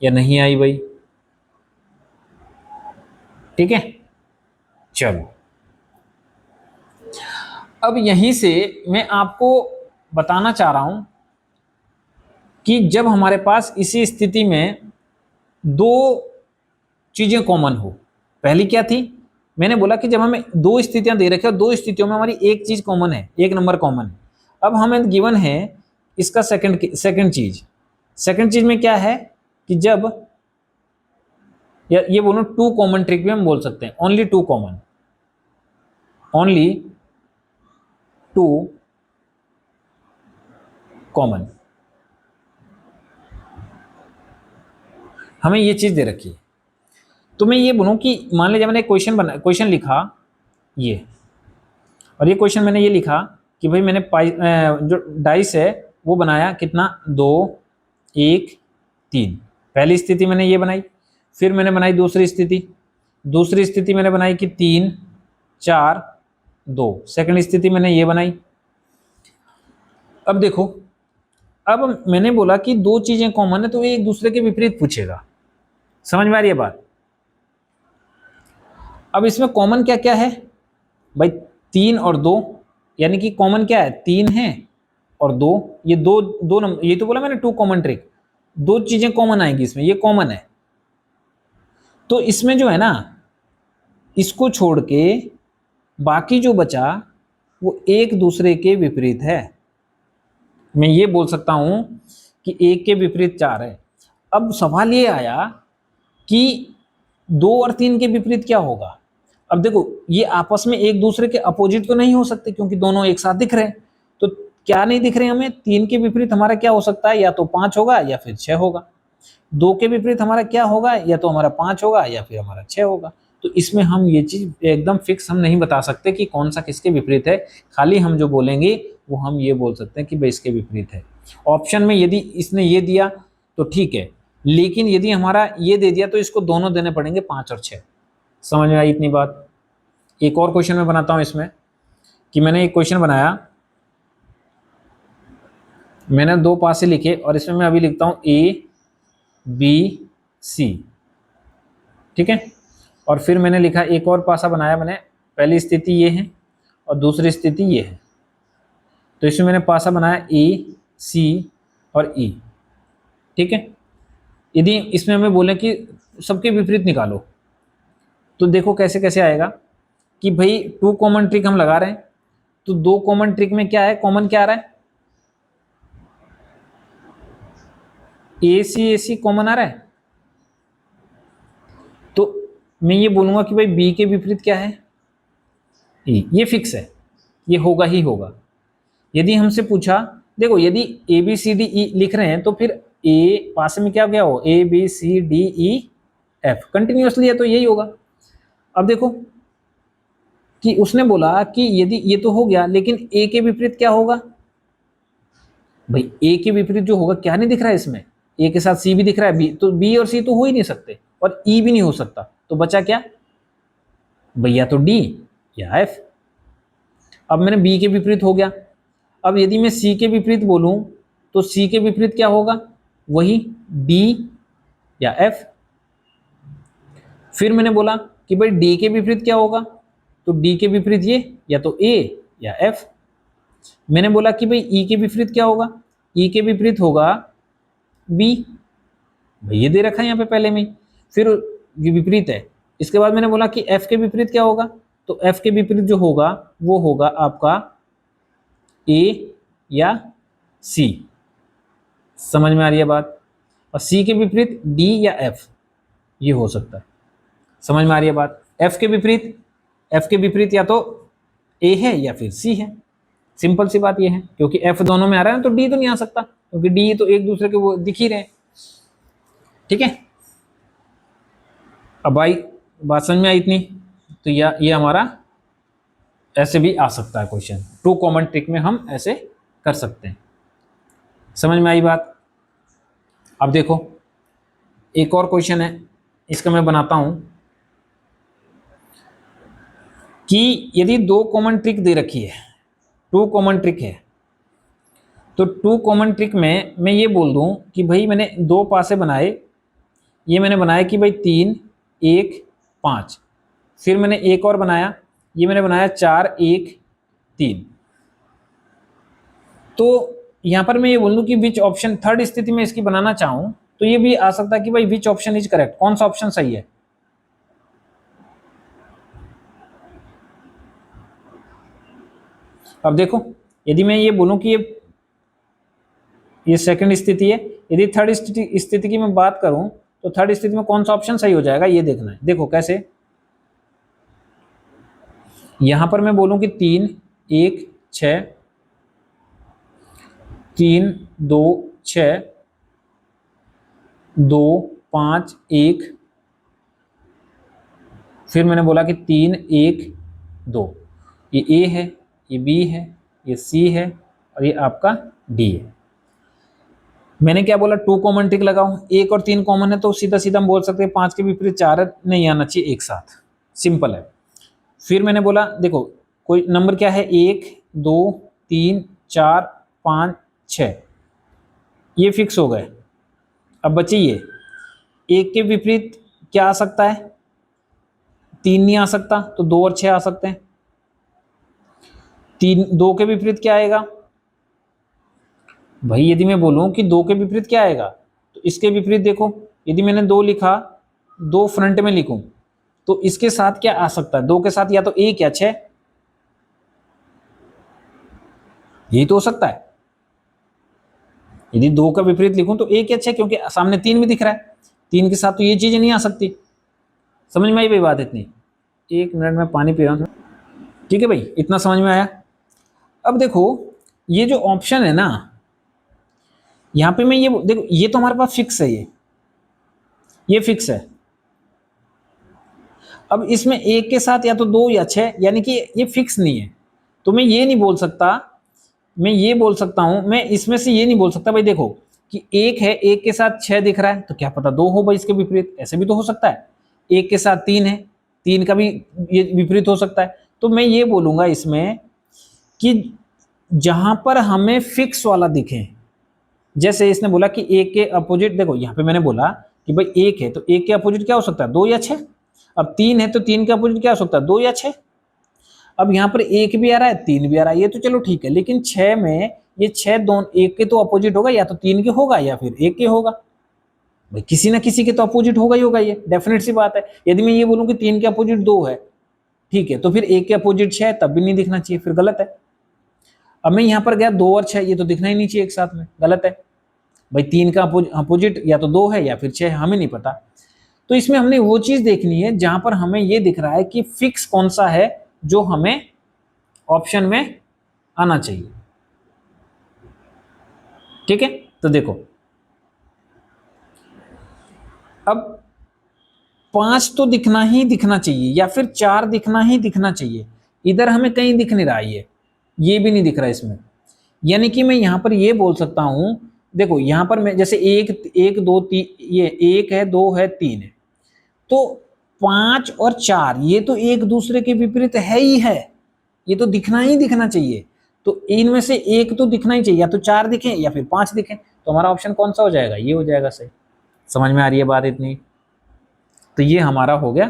या नहीं आई भाई, ठीक है। चलो अब यहीं से मैं आपको बताना चाह रहा हूं कि जब हमारे पास इसी स्थिति में 2 चीजें कॉमन हो, पहली क्या थी, मैंने बोला कि जब हमें 2 स्थितियां दे रखी है और 2 स्थितियों में हमारी एक चीज कॉमन है, एक नंबर कॉमन है। अब हमें गिवन है इसका सेकंड चीज में क्या है कि जब या ये बोलो टू कॉमन ट्रिक भी हम बोल सकते हैं, ओनली टू कॉमन। हमें ये चीज दे रखी है, तो मैं ये बोलूं कि मान लीजिए मैंने क्वेश्चन लिखा ये, और ये क्वेश्चन मैंने ये लिखा कि भाई मैंने जो डाइस है वो बनाया कितना, 2 1 3। पहली स्थिति मैंने ये बनाई, फिर मैंने बनाई दूसरी स्थिति मैंने बनाई कि 3 4 2। सेकंड स्थिति मैंने ये बनाई। अब देखो, अब मैंने बोला कि दो चीजें कॉमन है तो ये एक दूसरे के विपरीत पूछेगा। समझ में आ रही है बात? अब इसमें कॉमन क्या क्या है भाई, 3 और 2, यानी कि कॉमन क्या है, 3 है और 2। ये दो नंबर, ये तो बोला मैंने टू कॉमन ट्रिक, दो चीजें कॉमन आएंगी इसमें, ये कॉमन है। तो इसमें जो है ना, इसको छोड़ के बाकी जो बचा वो एक दूसरे के विपरीत है। मैं ये बोल सकता हूं कि एक के विपरीत 4 है। अब सवाल ये आया कि 2 और 3 के विपरीत क्या होगा। अब देखो, ये आपस में एक दूसरे के अपोजिट तो नहीं हो सकते क्योंकि दोनों एक साथ दिख रहे हैं। तो क्या नहीं दिख रहे हमें, 3 के विपरीत हमारा क्या हो सकता है, या तो 5 होगा या फिर 6 होगा। 2 के विपरीत हमारा क्या होगा, या तो हमारा 5 होगा या फिर हमारा 6 होगा। तो इसमें हम ये चीज एकदम फिक्स हम नहीं बता सकते कि कौन सा किसके विपरीत है। खाली हम जो बोलेंगे वो हम ये बोल सकते हैं कि भाई इसके विपरीत है। ऑप्शन में यदि इसने ये दिया तो ठीक है, लेकिन यदि हमारा ये दे दिया तो इसको दोनों देने पड़ेंगे, 5 और 6। समझ में आई इतनी बात? एक और क्वेश्चन मैं बनाता हूं इसमें, कि मैंने एक क्वेश्चन बनाया, मैंने 2 पासे लिखे और इसमें मैं अभी लिखता हूं ABC, ठीक है। और फिर मैंने लिखा, एक और पासा बनाया मैंने, पहली स्थिति ये है और दूसरी स्थिति ये है। तो इसमें मैंने पासा बनाया AC और E, ठीक है। यदि इसमें हमें बोले कि सबके विपरीत निकालो, तो देखो कैसे कैसे आएगा कि भाई टू कॉमन ट्रिक हम लगा रहे हैं, तो 2 कॉमन ट्रिक में क्या है, कॉमन क्या आ रहा है, AC कॉमन आ रहा है। तो मैं ये बोलूंगा कि भाई B के विपरीत क्या है, E। ये फिक्स है, ये होगा ही होगा। यदि हमसे पूछा, देखो यदि ABCDE लिख रहे हैं तो फिर ए पास में क्या क्या हो, ABCDEF कंटिन्यूअसली है तो यही होगा। अब देखो कि उसने बोला कि यदि ये तो हो गया, लेकिन ए के विपरीत क्या होगा भाई, ए के विपरीत जो होगा क्या नहीं दिख रहा है इसमें, ए के साथ सी भी दिख रहा है, बी, तो बी और सी तो हो ही नहीं सकते और ई भी नहीं हो सकता। तो बचा क्या भैया, तो डी या एफ। अब मैंने बी के विपरीत हो गया। अब यदि मैं सी के विपरीत बोलूं तो सी के विपरीत क्या होगा, वही डी या एफ। फिर मैंने बोला कि भाई डी के विपरीत क्या होगा, तो डी के विपरीत ये, या तो ए या एफ। मैंने बोला कि भाई ई के विपरीत क्या होगा, ई के विपरीत होगा बी, भाई ये दे रखा है यहाँ पे पहले में। फिर ये विपरीत है। इसके बाद मैंने बोला कि एफ के विपरीत क्या होगा, तो एफ के विपरीत जो होगा वो होगा आपका ए या सी। समझ में आ रही है बात? और सी के विपरीत डी या एफ, ये हो सकता है। समझ में आ रही है बात? एफ के विपरीत या तो ए है या फिर सी है। सिंपल सी बात ये है, क्योंकि एफ दोनों में आ रहा है तो डी तो नहीं आ सकता, क्योंकि डी तो एक दूसरे के वो दिख ही रहे हैं, ठीक है। अब भाई बात समझ में आई इतनी? तो ये हमारा ऐसे भी आ सकता है क्वेश्चन, टू कॉमन ट्रिक में हम ऐसे कर सकते हैं। समझ में आई बात? अब देखो एक और क्वेश्चन है, इसका मैं बनाता हूं कि यदि 2 कॉमन ट्रिक दे रखी है, 2 कॉमन ट्रिक है, तो 2 कॉमन ट्रिक में मैं ये बोल दूं कि भाई मैंने 2 पासे बनाए, ये मैंने बनाया कि भाई 3 1 5। फिर मैंने एक और बनाया, ये मैंने बनाया 4 1 3। तो यहां पर मैं ये बोल दूं कि विच ऑप्शन, थर्ड स्थिति में इसकी बनाना चाहूं तो ये भी आ सकता है कि भाई विच ऑप्शन इज करेक्ट, कौन सा ऑप्शन सही है। अब देखो, यदि मैं ये बोलूं कि ये ये सेकंड स्थिति है। यदि थर्ड स्थिति की मैं बात करूं तो थर्ड स्थिति में कौन सा ऑप्शन सही हो जाएगा ये देखना है। देखो कैसे, यहां पर मैं बोलूं कि 3 1 6, 3 2 6, 2 5 1, फिर मैंने बोला कि 3 1 2, ये ए है, ये बी है, ये सी है और ये आपका डी है। मैंने क्या बोला, 2 कॉमन टिक लगाओ, 1 और 3 कॉमन है तो सीधा सीधा हम बोल सकते हैं 5 के विपरीत 4 नहीं आना चाहिए एक साथ, सिंपल है। फिर मैंने बोला देखो कोई नंबर क्या है, 1 2 3 4 5 6, ये फिक्स हो गए। अब बचे ये, 1 के विपरीत क्या आ सकता है, 3 नहीं आ सकता तो 2 और 6 आ सकते हैं। 2 के विपरीत क्या आएगा भाई, यदि मैं बोलूं कि 2 के विपरीत क्या आएगा तो इसके विपरीत देखो, यदि मैंने 2 लिखा, 2 फ्रंट में लिखूं तो इसके साथ क्या आ सकता है, 2 के साथ या तो 1 या 6, यही तो हो सकता है। यदि 2 का विपरीत लिखूं तो 1 या 6, क्योंकि सामने 3 भी दिख रहा है, 3 के साथ तो ये चीजें नहीं आ सकती। समझ में आई भाई बात इतनी? 1 मिनट में पानी पी रहा हूं, ठीक है भाई, इतना समझ में आया। अब देखो ये जो ऑप्शन है ना, यहां पे मैं ये देखो, ये तो हमारे पास फिक्स है, ये फिक्स है। अब इसमें 1 के साथ या तो 2 या 6, यानी कि ये फिक्स नहीं है, तो मैं ये नहीं बोल सकता, मैं ये बोल सकता हूं, मैं इसमें से ये नहीं बोल सकता भाई देखो कि 1 है, 1 के साथ 6 दिख रहा है तो क्या पता 2 हो भाई इसके विपरीत, ऐसे भी तो हो सकता है। 1 के साथ 3 है, 3 का भी ये विपरीत हो सकता है। तो मैं ये बोलूंगा इसमें कि जहां पर हमें फिक्स वाला दिखे, जैसे इसने बोला कि 1 के अपोजिट, देखो यहां पे मैंने बोला कि भाई 1 है तो 1 के अपोजिट क्या हो सकता है, 2 या 6। अब 3 है तो 3 के अपोजिट क्या हो सकता है, 2 या 6। अब यहाँ पर 1 भी आ रहा है, 3 भी आ रहा है, ये तो चलो ठीक है, लेकिन 6 में ये 6 दोनों 1 के तो अपोजिट होगा, या तो 3 के होगा या फिर 1 के होगा, भाई किसी ना किसी के तो अपोजिट होगा ही होगा, ये डेफिनेट सी बात है। यदि मैं ये बोलूं कि 3 के अपोजिट 2 है, ठीक है, तो फिर 1 के अपोजिट 6 तब भी नहीं दिखना चाहिए, फिर गलत है। अब मैं यहाँ पर गया 2 और 6, ये तो दिखना ही नहीं चाहिए एक साथ में, गलत है भाई। 3 का अपोजिट या तो 2 है या फिर 6 है, हमें नहीं पता। तो इसमें हमने वो चीज देखनी है जहां पर हमें ये दिख रहा है कि फिक्स कौन सा है जो हमें ऑप्शन में आना चाहिए, ठीक है। तो देखो अब 5 तो दिखना ही दिखना चाहिए या फिर 4 दिखना ही दिखना चाहिए, इधर हमें कहीं दिख नहीं रहा, ये भी नहीं दिख रहा इसमें। यानी कि मैं यहां पर ये बोल सकता हूं, देखो यहां पर मैं जैसे 1 1 2 3, ये 1 है, 2 है, 3 है, तो 5 और 4 ये तो एक दूसरे के विपरीत है ही है, ये तो दिखना ही दिखना चाहिए। तो इनमें से एक तो दिखना ही चाहिए, या तो 4 दिखे या फिर 5 दिखे, तो हमारा ऑप्शन कौन सा हो जाएगा, ये हो जाएगा सही। समझ में आ रही है बात इतनी? तो ये हमारा हो गया।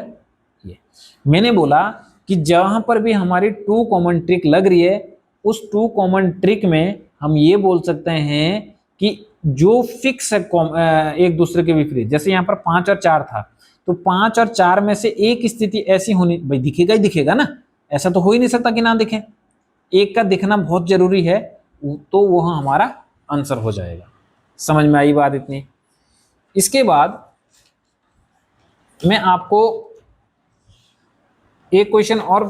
ये मैंने बोला कि जहां पर भी हमारी 2 कॉमन ट्रिक लग रही है, उस 2 कॉमन ट्रिक में हम ये बोल सकते हैं कि जो फिक्स है एक दूसरे के विपरीत, जैसे यहाँ पर 5 और 4 था, तो 5 और 4 में से एक स्थिति ऐसी होनी, भाई दिखेगा ही दिखेगा ना, ऐसा तो हो ही नहीं सकता कि ना दिखे, एक का दिखना बहुत जरूरी है, तो वह हमारा आंसर हो जाएगा। समझ में आई बात इतनी? इसके बाद मैं आपको एक क्वेश्चन और,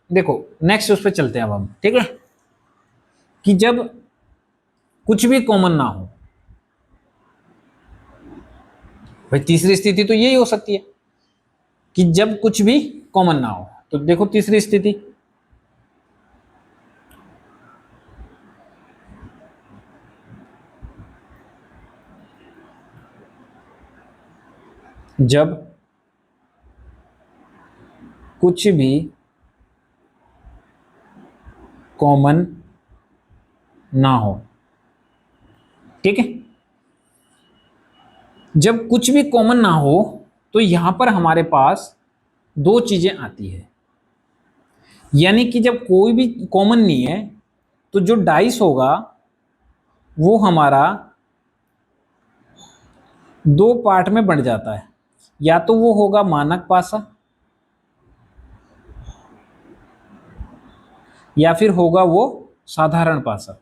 देखो नेक्स्ट उस पर चलते हैं अब हम, ठीक है, कि जब कुछ भी कॉमन ना हो, भाई तीसरी स्थिति तो यही हो सकती है कि जब कुछ भी कॉमन ना हो। तो देखो तीसरी स्थिति, जब कुछ भी कॉमन ना हो, ठीक है, जब कुछ भी कॉमन ना हो तो यहां पर हमारे पास दो चीजें आती है। यानी कि जब कोई भी कॉमन नहीं है तो जो डाइस होगा वो हमारा दो पार्ट में बंट जाता है, या तो वो होगा मानक पासा या फिर होगा वो साधारण पासा।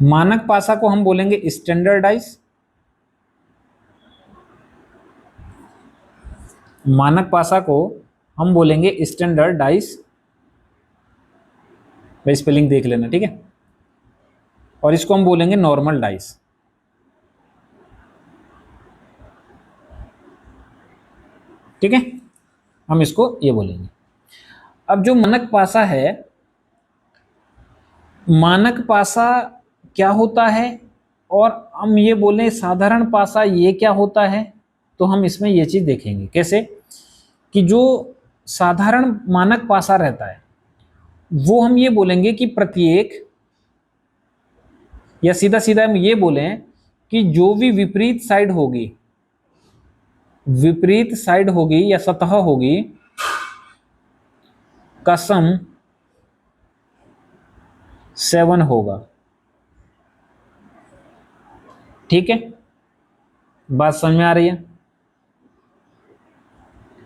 मानक पासा को हम बोलेंगे स्टैंडर्डाइज, मानक पासा को हम बोलेंगे स्टैंडर्डाइज, भाई स्पेलिंग देख लेना, ठीक है। और इसको हम बोलेंगे नॉर्मल डाइस, ठीक है, हम इसको ये बोलेंगे। अब जो मानक पासा है, मानक पासा क्या होता है, और हम ये बोलें साधारण पासा ये क्या होता है, तो हम इसमें ये चीज देखेंगे कैसे कि जो साधारण मानक पासा रहता है वो हम ये बोलेंगे कि प्रत्येक, या सीधा सीधा हम ये बोलें कि जो भी विपरीत साइड होगी, विपरीत साइड होगी या सतह होगी का सम 7 होगा, ठीक है, बात समझ में आ रही है।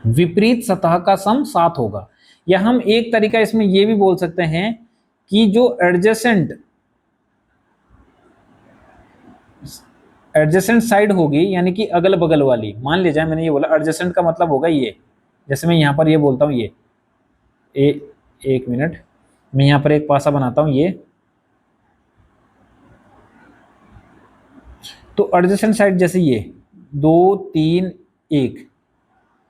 विपरीत सतह का सम 7 होगा, या हम एक तरीका इसमें यह भी बोल सकते हैं कि जो एडजेसेंट साइड होगी, यानी कि अगल बगल वाली, मान लीजिए मैंने ये बोला एडजेसेंट का मतलब होगा ये, जैसे मैं यहां पर ये बोलता हूं ये एक मिनट, मैं यहां पर एक पासा बनाता हूं ये, तो एडजेसेंट साइड जैसे ये 2 3 1,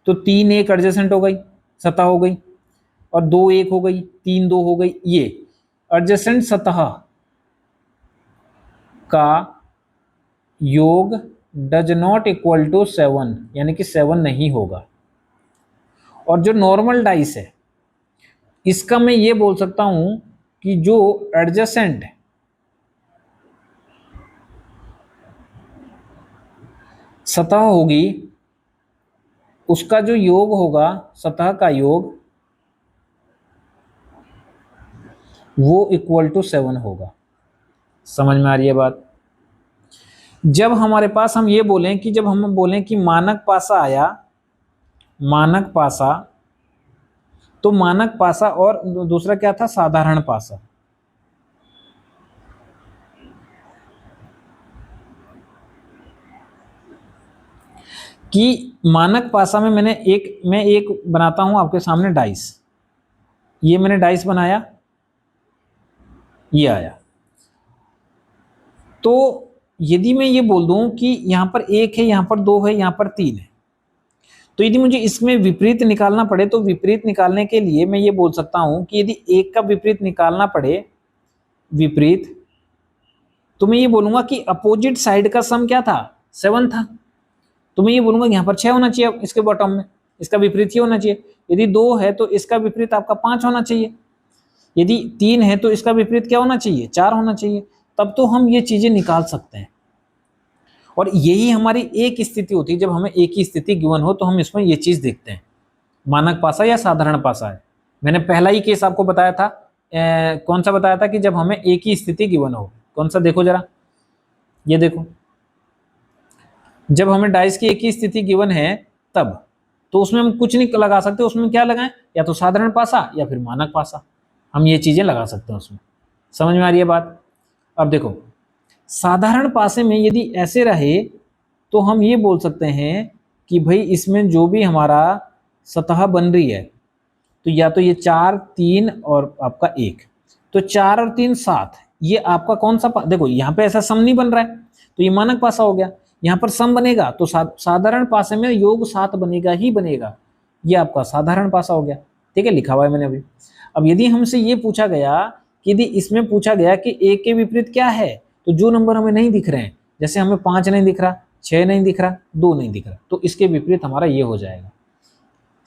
तो 3 1 एडजेसेंट हो गई, सतह हो गई, और 2 1 हो गई, 3 2 हो गई, ये एडजेसेंट सतह का योग डज नॉट इक्वल टू 7, यानी कि 7 नहीं होगा। और जो नॉर्मल डाइस है इसका मैं ये बोल सकता हूं कि जो एडजेसेंट सतह होगी उसका जो योग होगा, सतह का योग, वो इक्वल टू 7 होगा। समझ में आ रही है बात। जब हमारे पास हम ये बोलें कि जब हम बोलें कि मानक पासा आया, मानक पासा, तो मानक पासा और दूसरा क्या था, साधारण पासा। कि मानक पासा में मैं एक बनाता हूं आपके सामने डाइस, ये मैंने डाइस बनाया, ये आया, तो यदि मैं ये बोल दूं कि यहां पर 1 है, यहां पर 2 है, यहां पर 3 है, तो यदि मुझे इसमें विपरीत निकालना पड़े तो विपरीत निकालने के लिए मैं ये बोल सकता हूं कि यदि 1 का विपरीत निकालना पड़े, विपरीत, तो मैं ये बोलूंगा कि अपोजिट साइड का सम क्या था, 7 था, तो मैं ये बोलूंगा कि यहां पर 6 होना चाहिए इसके बॉटम में, इसका विपरीत ये होना चाहिए। यदि 2 है तो इसका विपरीत आपका 5 होना चाहिए, यदि 3 है तो इसका विपरीत क्या होना चाहिए, 4 होना चाहिए, तब तो हम ये चीजें निकाल सकते हैं। और यही हमारी एक स्थिति होती है, जब हमें एक ही स्थिति गिवन हो तो हम इसमें ये चीज देखते हैं, मानक पासा या साधारण पासा है। मैंने पहला ही केस आपको बताया था, कौन सा बताया था कि जब हमें एक ही स्थिति गिवन हो, कौन सा, देखो जरा, ये देखो, जब हमें डाइस की एक ही स्थिति गिवन है तब, तो उसमें हम कुछ नहीं लगा सकते, उसमें क्या लगाएं, या तो साधारण पासा या फिर मानक पासा, हम ये चीजें लगा सकते हैं उसमें। समझ में आ रही है बात। अब देखो, साधारण पासे में यदि ऐसे रहे तो हम ये बोल सकते हैं कि भाई इसमें जो भी हमारा सतह बन रही है, तो या तो ये 4 3 और आपका 1, तो 4 और 3 7, ये आपका कौन सा देखो यहाँ पे ऐसा सम नहीं बन रहा है, तो ये मानक पासा हो गया। यहाँ पर सम बनेगा तो साधारण पासे में योग 7 बनेगा ही बनेगा, ये आपका साधारण पासा हो गया, ठीक है, लिखा हुआ है मैंने अभी। अब यदि हमसे ये पूछा गया कि यदि इसमें पूछा गया कि 1 के विपरीत क्या है, तो जो नंबर हमें नहीं दिख रहे हैं, जैसे हमें 5 नहीं दिख रहा, 6 नहीं दिख रहा, 2 नहीं दिख रहा, तो इसके विपरीत हमारा ये हो जाएगा।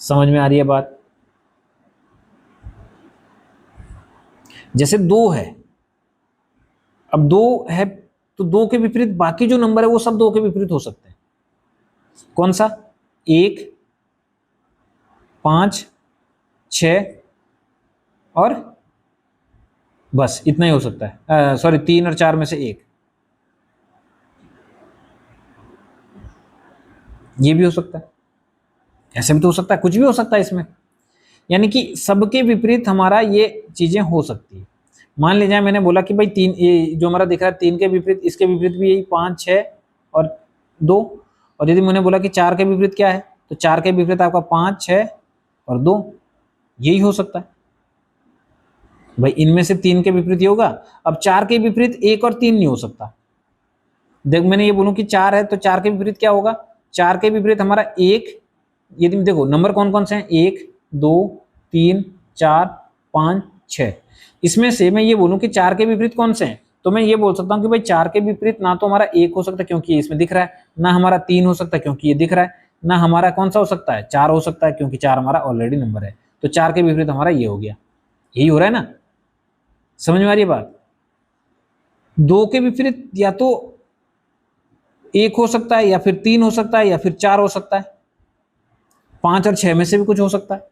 समझ में आ रही है बात। जैसे 2 है, अब 2 है तो 2 के विपरीत बाकी जो नंबर है वो सब 2 के विपरीत हो सकते हैं। कौन सा, 1 5 6 और बस इतना ही हो सकता है, सॉरी 3 और 4 में से 1, ये भी हो सकता है, ऐसे भी तो हो सकता है, कुछ भी हो सकता है इसमें, यानी कि सबके विपरीत हमारा ये चीजें हो सकती है। मान लीजिए मैंने बोला कि भाई तीन, ये जो हमारा दिख रहा है तीन के विपरीत, इसके विपरीत भी यही 5 6 और 2। और यदि मैंने बोला कि 4 के विपरीत क्या है, तो 4 के विपरीत आपका 5 6 और 2, यही हो सकता है भाई। इनमें से 3 के विपरीत ये होगा। अब 4 के विपरीत 1 और 3 नहीं हो सकता। देख मैंने ये बोलूं कि 4 है तो 4 के विपरीत क्या होगा, 4 के विपरीत हमारा 1, यदि देखो नंबर कौन कौन से हैं, 1 2 3 4 5 6, इसमें से मैं ये बोलूं कि 4 के विपरीत कौन से हैं, तो मैं ये बोल सकता हूं कि भाई 4 के विपरीत ना तो हमारा 1 हो सकता है क्योंकि ये इसमें दिख रहा है, ना हमारा 3 हो सकता है क्योंकि ये दिख रहा है, ना हमारा कौन सा हो सकता है 4 हो सकता है क्योंकि 4 हमारा ऑलरेडी नंबर है। तो 4 के विपरीत हमारा ये हो गया, यही हो रहा है ना, समझ में आ रही है बात। 2 के विपरीत या तो 1 हो सकता है या फिर 3 हो सकता है या फिर 4 हो सकता है, 5 और 6 में से भी कुछ हो सकता है।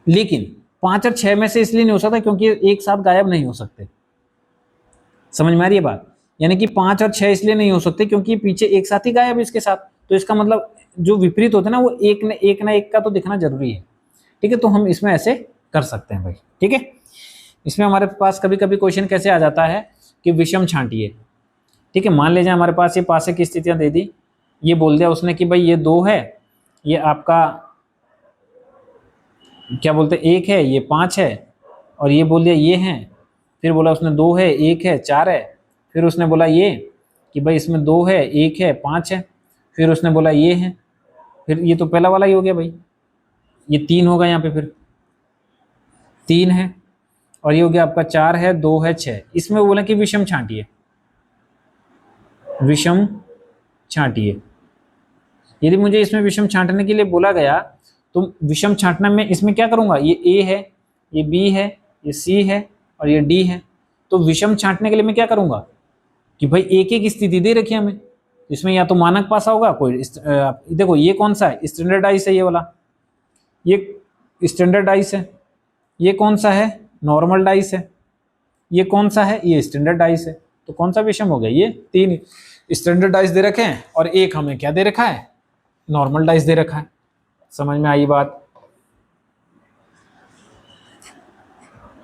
लेकिन 5 और 6 में से इसलिए नहीं हो सकता क्योंकि एक साथ गायब नहीं हो सकते। समझ में आ रही है बात, यानी कि 5 और 6 इसलिए नहीं हो सकते क्योंकि पीछे एक साथ ही गायब है इसके साथ। तो इसका मतलब जो विपरीत होते हैं ना वो एक ना एक का तो दिखना जरूरी है। ठीक है, तो हम इसमें ऐसे कर सकते हैं भाई। ठीक है, इसमें हमारे पास कभी कभी क्वेश्चन कैसे आ जाता है कि विषम छांटिए। ठीक है, मान लीजिए हमारे पास ये पासे की स्थितियां दे दी, ये बोल दिया उसने कि भाई ये 2 है, ये आपका क्या बोलते हैं 1 है, ये 5 है, और ये बोल दिया ये है, फिर बोला उसने 2 है 1 है 4 है, फिर उसने बोला ये कि भाई इसमें 2 है 1 है 5 है, फिर उसने बोला ये है, फिर ये तो पहला वाला ही हो गया भाई, ये 3 होगा यहाँ पे, फिर 3 है, और ये हो गया आपका 4 है 2 है 6। इसमें बोला कि विषम छांटिए, विषम छांटिए। यदि मुझे इसमें विषम छांटने के लिए बोला गया तो विषम छांटना में इसमें क्या करूंगा, ये ए है, ये बी है, ये सी है और ये डी है। तो विषम छांटने के लिए मैं क्या करूंगा कि भाई एक एक स्थिति दे रखी है हमें, इसमें या तो मानक पासा होगा कोई, देखो ये कौन सा है स्टैंडर्डाइज है, ये वाला ये स्टैंडर्डाइज है, ये कौन सा है नॉर्मल डाइस है, ये कौन सा है ये स्टैंडर्ड डाइस है। तो कौन सा विषम हो गया, ये 3 स्टैंडर्ड डाइस दे रखे हैं और एक हमें क्या दे रखा है नॉर्मल डाइस दे रखा है। समझ में आई बात।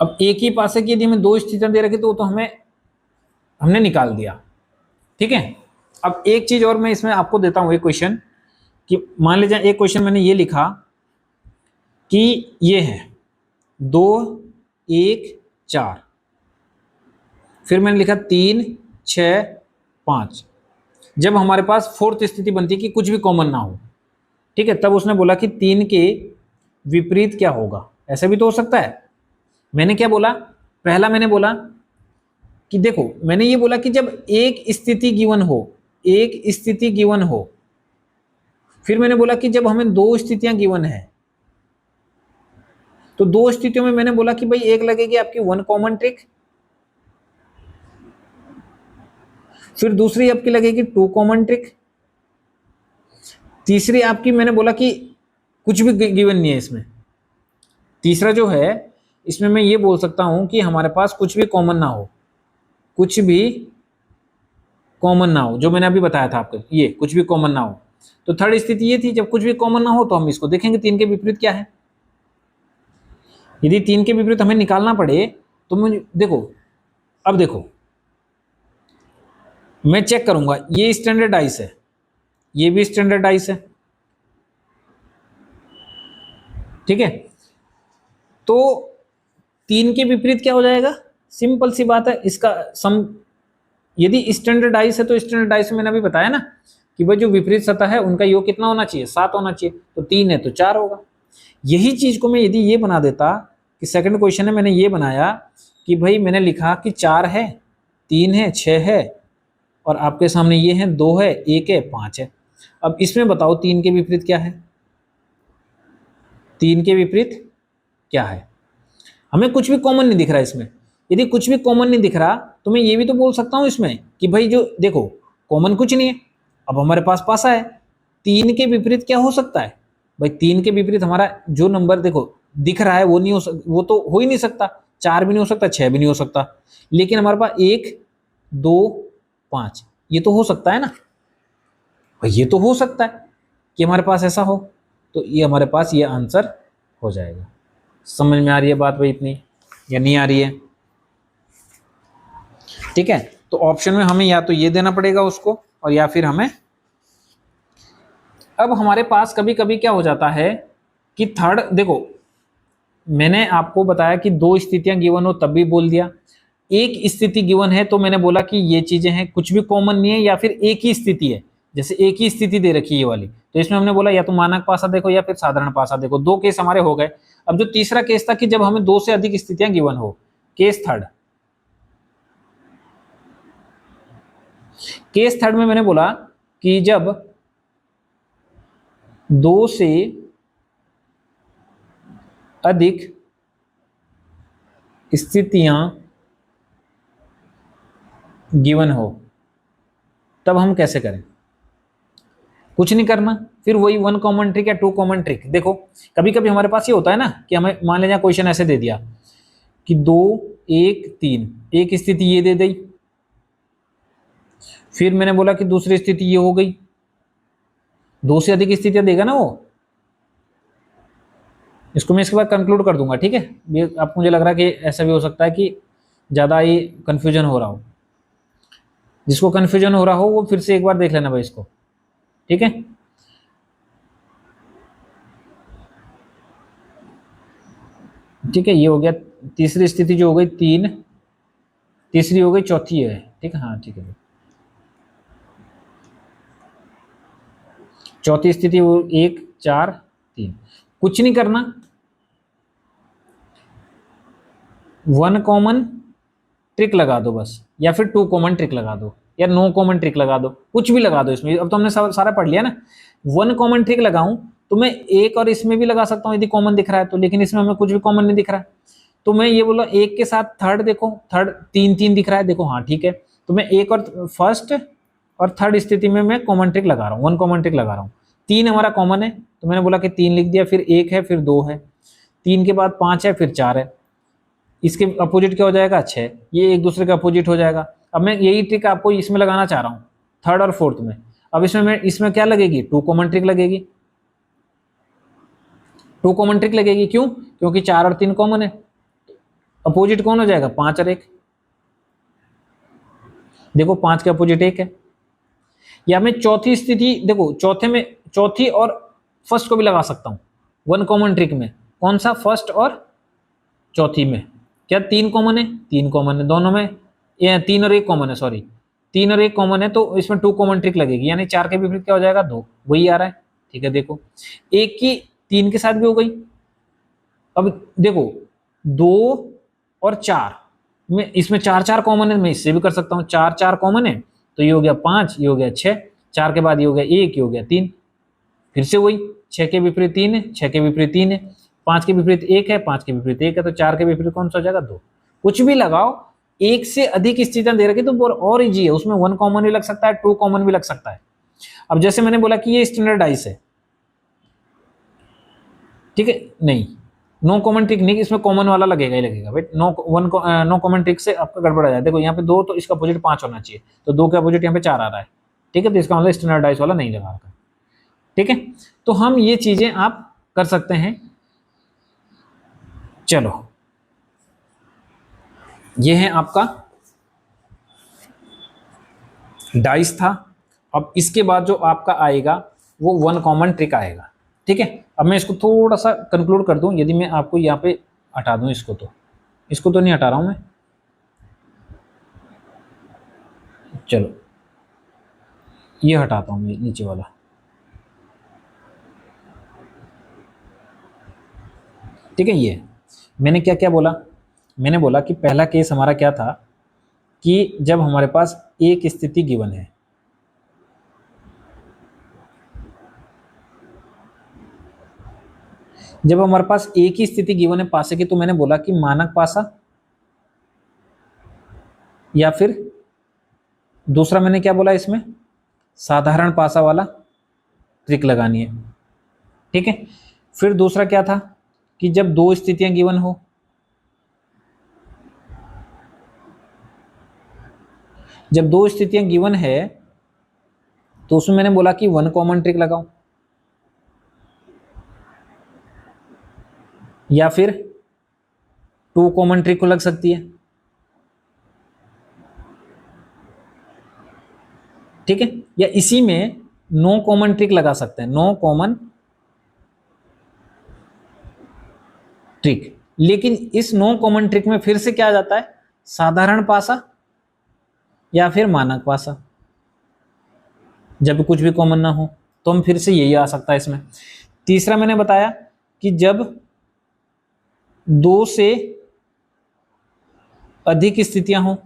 अब एक ही पासे की यदि हमें 2 स्थितियां दे रखी तो हमने निकाल दिया। ठीक है, अब एक चीज और मैं इसमें आपको देता हूं एक क्वेश्चन, कि मान लीजिए एक क्वेश्चन मैंने ये लिखा कि ये है 2 1 4, फिर मैंने लिखा 3 6 5। जब हमारे पास फोर्थ स्थिति बनती है कि कुछ भी कॉमन ना हो, ठीक है, तब उसने बोला कि 3 के विपरीत क्या होगा। ऐसा भी तो हो सकता है। मैंने क्या बोला, पहला मैंने बोला कि देखो मैंने ये बोला कि जब एक स्थिति गिवन हो, एक स्थिति गिवन हो, फिर मैंने बोला कि जब हमें 2 स्थितियां गिवन है, तो 2 स्थितियों में मैंने बोला कि भाई एक लगेगी आपकी 1 कॉमन ट्रिक, फिर दूसरी आपकी लगेगी 2 कॉमन ट्रिक, तीसरी आपकी मैंने बोला कि कुछ भी गिवन नहीं है इसमें। तीसरा जो है इसमें मैं ये बोल सकता हूं कि हमारे पास कुछ भी कॉमन ना हो, कुछ भी कॉमन ना हो, जो मैंने अभी बताया था आपको, ये कुछ भी कॉमन ना हो। तो थर्ड स्थिति ये थी जब कुछ भी कॉमन ना हो तो हम इसको देखेंगे 3 के विपरीत क्या है। यदि 3 के विपरीत हमें निकालना पड़े तो मुझे देखो, अब देखो मैं चेक करूंगा, ये स्टैंडर्डाइज है, ये भी स्टैंडर्डाइज है। ठीक है, तो 3 के विपरीत क्या हो जाएगा, सिंपल सी बात है, इसका सम यदि स्टैंडर्डाइज है तो स्टैंडर्डाइज मैंने अभी बताया ना कि भाई जो विपरीत सतह है उनका योग कितना होना चाहिए 7 होना चाहिए, तो 3 है तो 4 होगा। यही चीज को मैं यदि ये बना देता कि सेकंड क्वेश्चन है मैंने ये बनाया कि भाई मैंने लिखा कि 4 है 3 है 6 है और आपके सामने ये है 2 है 1 है 5 है। अब इसमें बताओ 3 के विपरीत क्या है, 3 के विपरीत क्या है। हमें कुछ भी कॉमन नहीं दिख रहा इसमें। यदि कुछ भी कॉमन नहीं दिख रहा तो मैं ये भी तो बोल सकता हूं इसमें कि भाई जो देखो कॉमन कुछ नहीं है। अब हमारे पास पासा है, 3 के विपरीत क्या हो सकता है भाई, 3 के विपरीत हमारा जो नंबर देखो दिख रहा है वो नहीं हो वो तो हो ही नहीं सकता, 4 भी नहीं हो सकता 6 भी नहीं हो सकता, लेकिन हमारे पास 1 2 5 ये तो हो सकता है ना भाई, ये तो हो सकता है कि हमारे पास ऐसा हो, तो ये हमारे पास ये आंसर हो जाएगा। समझ में आ रही है बात भाई इतनी या नहीं आ रही है। ठीक है, तो ऑप्शन में हमें या तो ये देना पड़ेगा उसको, और या फिर हमें, अब हमारे पास कभी कभी क्या हो जाता है कि थर्ड, देखो मैंने आपको बताया कि दो स्थितियां गिवन हो तब भी बोल दिया, एक स्थिति गिवन है तो मैंने बोला कि ये चीजें हैं, कुछ भी कॉमन नहीं है, या फिर एक ही स्थिति है, जैसे एक ही स्थिति दे रखी है ये वाली, तो इसमें हमने बोला या तो मानक पासा देखो या फिर साधारण पासा देखो, दो केस हमारे हो गए। अब जो तीसरा केस था कि जब हमें दो से अधिक स्थितियां गिवन हो, केस थर्ड, केस थर्ड में मैंने बोला कि जब दो से अधिक स्थितियां गिवन हो तब हम कैसे करें, कुछ नहीं करना, फिर वही वन कॉमन ट्रिक या टू कॉमन ट्रिक। देखो कभी कभी हमारे पास ये होता है ना कि हमें मान लीजिए क्वेश्चन ऐसे दे दिया कि 2 1 3, एक स्थिति ये दे दी, फिर मैंने बोला कि दूसरी स्थिति ये हो गई, दो से अधिक स्थितियां देगा ना वो, इसको मैं इसके बाद कंक्लूड कर दूंगा, ठीक है। ये आपको, मुझे लग रहा है कि ऐसा भी हो सकता है कि ज्यादा ही कंफ्यूजन हो रहा हो, जिसको कंफ्यूजन हो रहा हो वो फिर से एक बार देख लेना भाई इसको, ठीक है। ठीक है, ये हो गया तीसरी स्थिति जो हो गई 3, तीसरी हो गई, चौथी है, ठीक है, हाँ ठीक है। चौथी स्थिति वो 1 4 3, कुछ नहीं करना, वन कॉमन ट्रिक लगा दो बस, या फिर टू कॉमन ट्रिक लगा दो, या नो कॉमन ट्रिक लगा दो, कुछ भी लगा दो इसमें। अब तो हमने सारा पढ़ लिया ना, वन कॉमन ट्रिक लगाऊं तो मैं एक और इसमें भी लगा सकता हूं यदि कॉमन दिख रहा है तो, लेकिन इसमें हमें कुछ भी कॉमन नहीं दिख रहा है, तो मैं ये बोला एक के साथ थर्ड, देखो थर्ड 3 3 दिख रहा है, देखो हाँ ठीक है, तो मैं एक और फर्स्ट और थर्ड स्थिति में मैं कॉमन ट्रिक लगा रहा हूँ, वन कॉमन ट्रिक लगा रहा हूँ। 3 हमारा कॉमन है तो मैंने बोला कि 3 लिख दिया, फिर 1 है, फिर 2 है, 3 के बाद 5 है, फिर 4 है, इसके अपोजिट क्या हो जाएगा 6, ये एक दूसरे के अपोजिट हो जाएगा। अब मैं यही ट्रिक आपको इसमें लगाना चाह रहा हूँ, थर्ड और फोर्थ में। अब इसमें क्या लगेगी, टू कॉमन ट्रिक लगेगी, टू कॉमन ट्रिक लगेगी, क्यों, क्योंकि 4 और 3 कॉमन है, अपोजिट कौन हो जाएगा 5 और 1, देखो 5 के अपोजिट 1 है। या मैं चौथी स्थिति, देखो चौथे में, चौथी और फर्स्ट को भी लगा सकता हूँ वन कॉमन ट्रिक में, कौन सा, फर्स्ट और चौथी में, क्या 3 कॉमन है, 3 कॉमन है दोनों में, ये 3 और 1 कॉमन है, सॉरी 3 और 1 कॉमन है, तो इसमें टू कॉमन ट्रिक लगेगी, यानी 4 के विपरीत क्या हो जाएगा 2, वही आ रहा है, ठीक है। देखो एक की 3 के साथ भी हो गई, अब देखो 2 और 4 में, इसमें 4 4 कॉमन है, मैं इससे भी कर सकता हूँ, 4 4 कॉमन है तो ये हो गया 5, ये हो गया 6, 4 के बाद ये हो गया 1, ये हो गया 3, फिर से वही 6 के विपरीत 3 है, 6 के विपरीत 3 है, 5 के विपरीत 1 है, 5 के विपरीत 1 है, तो 4 के विपरीत कौन सा हो जाएगा 2, कुछ भी लगाओ। एक से अधिक स्थितियां दे रखी तो और इजी है, उसमें वन कॉमन भी लग सकता है, टू कॉमन भी लग सकता है। अब जैसे मैंने बोला कि ये स्टैंडर्डाइज है, ठीक है, नहीं नो कॉमन ट्रिक नहीं, इसमें कॉमन वाला लगेगा ही लगेगा भाई, नो कॉमन ट्रिक से आपका गड़बड़ आ जाए। देखो यहाँ पे 2 तो इसका अपोजिट 5 होना चाहिए, तो 2 के अपोजिट यहाँ पे 4 आ रहा है, ठीक है, तो इसका मतलब स्टैंडर्डाइज वाला नहीं लगा रखा, ठीक है। तो हम ये चीजें आप कर सकते हैं। चलो ये है आपका डाइस था। अब इसके बाद जो आपका आएगा वो वन कॉमन ट्रिक आएगा, ठीक है। अब मैं इसको थोड़ा सा कंक्लूड कर दूं, यदि मैं आपको यहाँ पे हटा दूं इसको तो नहीं हटा रहा हूं मैं, चलो ये हटाता हूं मैं नीचे वाला, ठीक है। ये मैंने क्या क्या बोला, मैंने बोला कि पहला केस हमारा क्या था कि जब हमारे पास एक स्थिति गिवन है, जब हमारे पास एक ही स्थिति गिवन है पासे की, तो मैंने बोला कि मानक पासा या फिर दूसरा मैंने क्या बोला इसमें, साधारण पासा वाला ट्रिक लगानी है, ठीक है। फिर दूसरा क्या था कि जब दो स्थितियां गिवन हो, जब दो स्थितियां गिवन है तो उसमें मैंने बोला कि वन कॉमन ट्रिक लगाओ, या फिर टू कॉमन ट्रिक को लग सकती है, ठीक है, या इसी में नो कॉमन ट्रिक लगा सकते हैं, नो कॉमन ट्रिक। लेकिन इस नो कॉमन ट्रिक में फिर से क्या आ जाता है, साधारण पासा या फिर मानक पासा, जब कुछ भी कॉमन ना हो तो हम फिर से यही आ सकता है इसमें। तीसरा मैंने बताया कि जब दो से अधिक स्थितियां हो,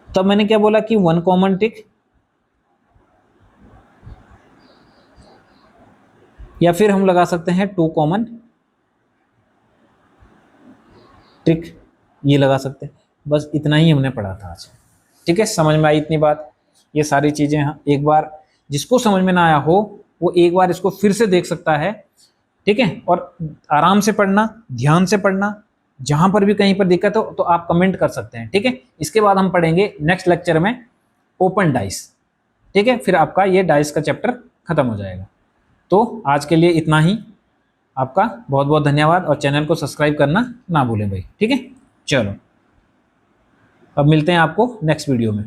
तब मैंने क्या बोला कि वन कॉमन ट्रिक, या फिर हम लगा सकते हैं टू कॉमन ट्रिक, ये लगा सकते हैं। बस इतना ही हमने पढ़ा था आज। ठीक है, समझ में आई इतनी बात? ये सारी चीजें एक बार जिसको समझ में ना आया हो वो एक बार इसको फिर से देख सकता है। ठीक है, और आराम से पढ़ना, ध्यान से पढ़ना। जहां पर भी कहीं पर दिक्कत हो तो आप कमेंट कर सकते हैं। ठीक है, इसके बाद हम पढ़ेंगे नेक्स्ट लेक्चर में ओपन डाइस। ठीक है, फिर आपका ये डाइस का चैप्टर खत्म हो जाएगा। तो आज के लिए इतना ही। आपका बहुत बहुत धन्यवाद, और चैनल को सब्सक्राइब करना ना भूलें भाई। ठीक है, चलो अब मिलते हैं आपको नेक्स्ट वीडियो में।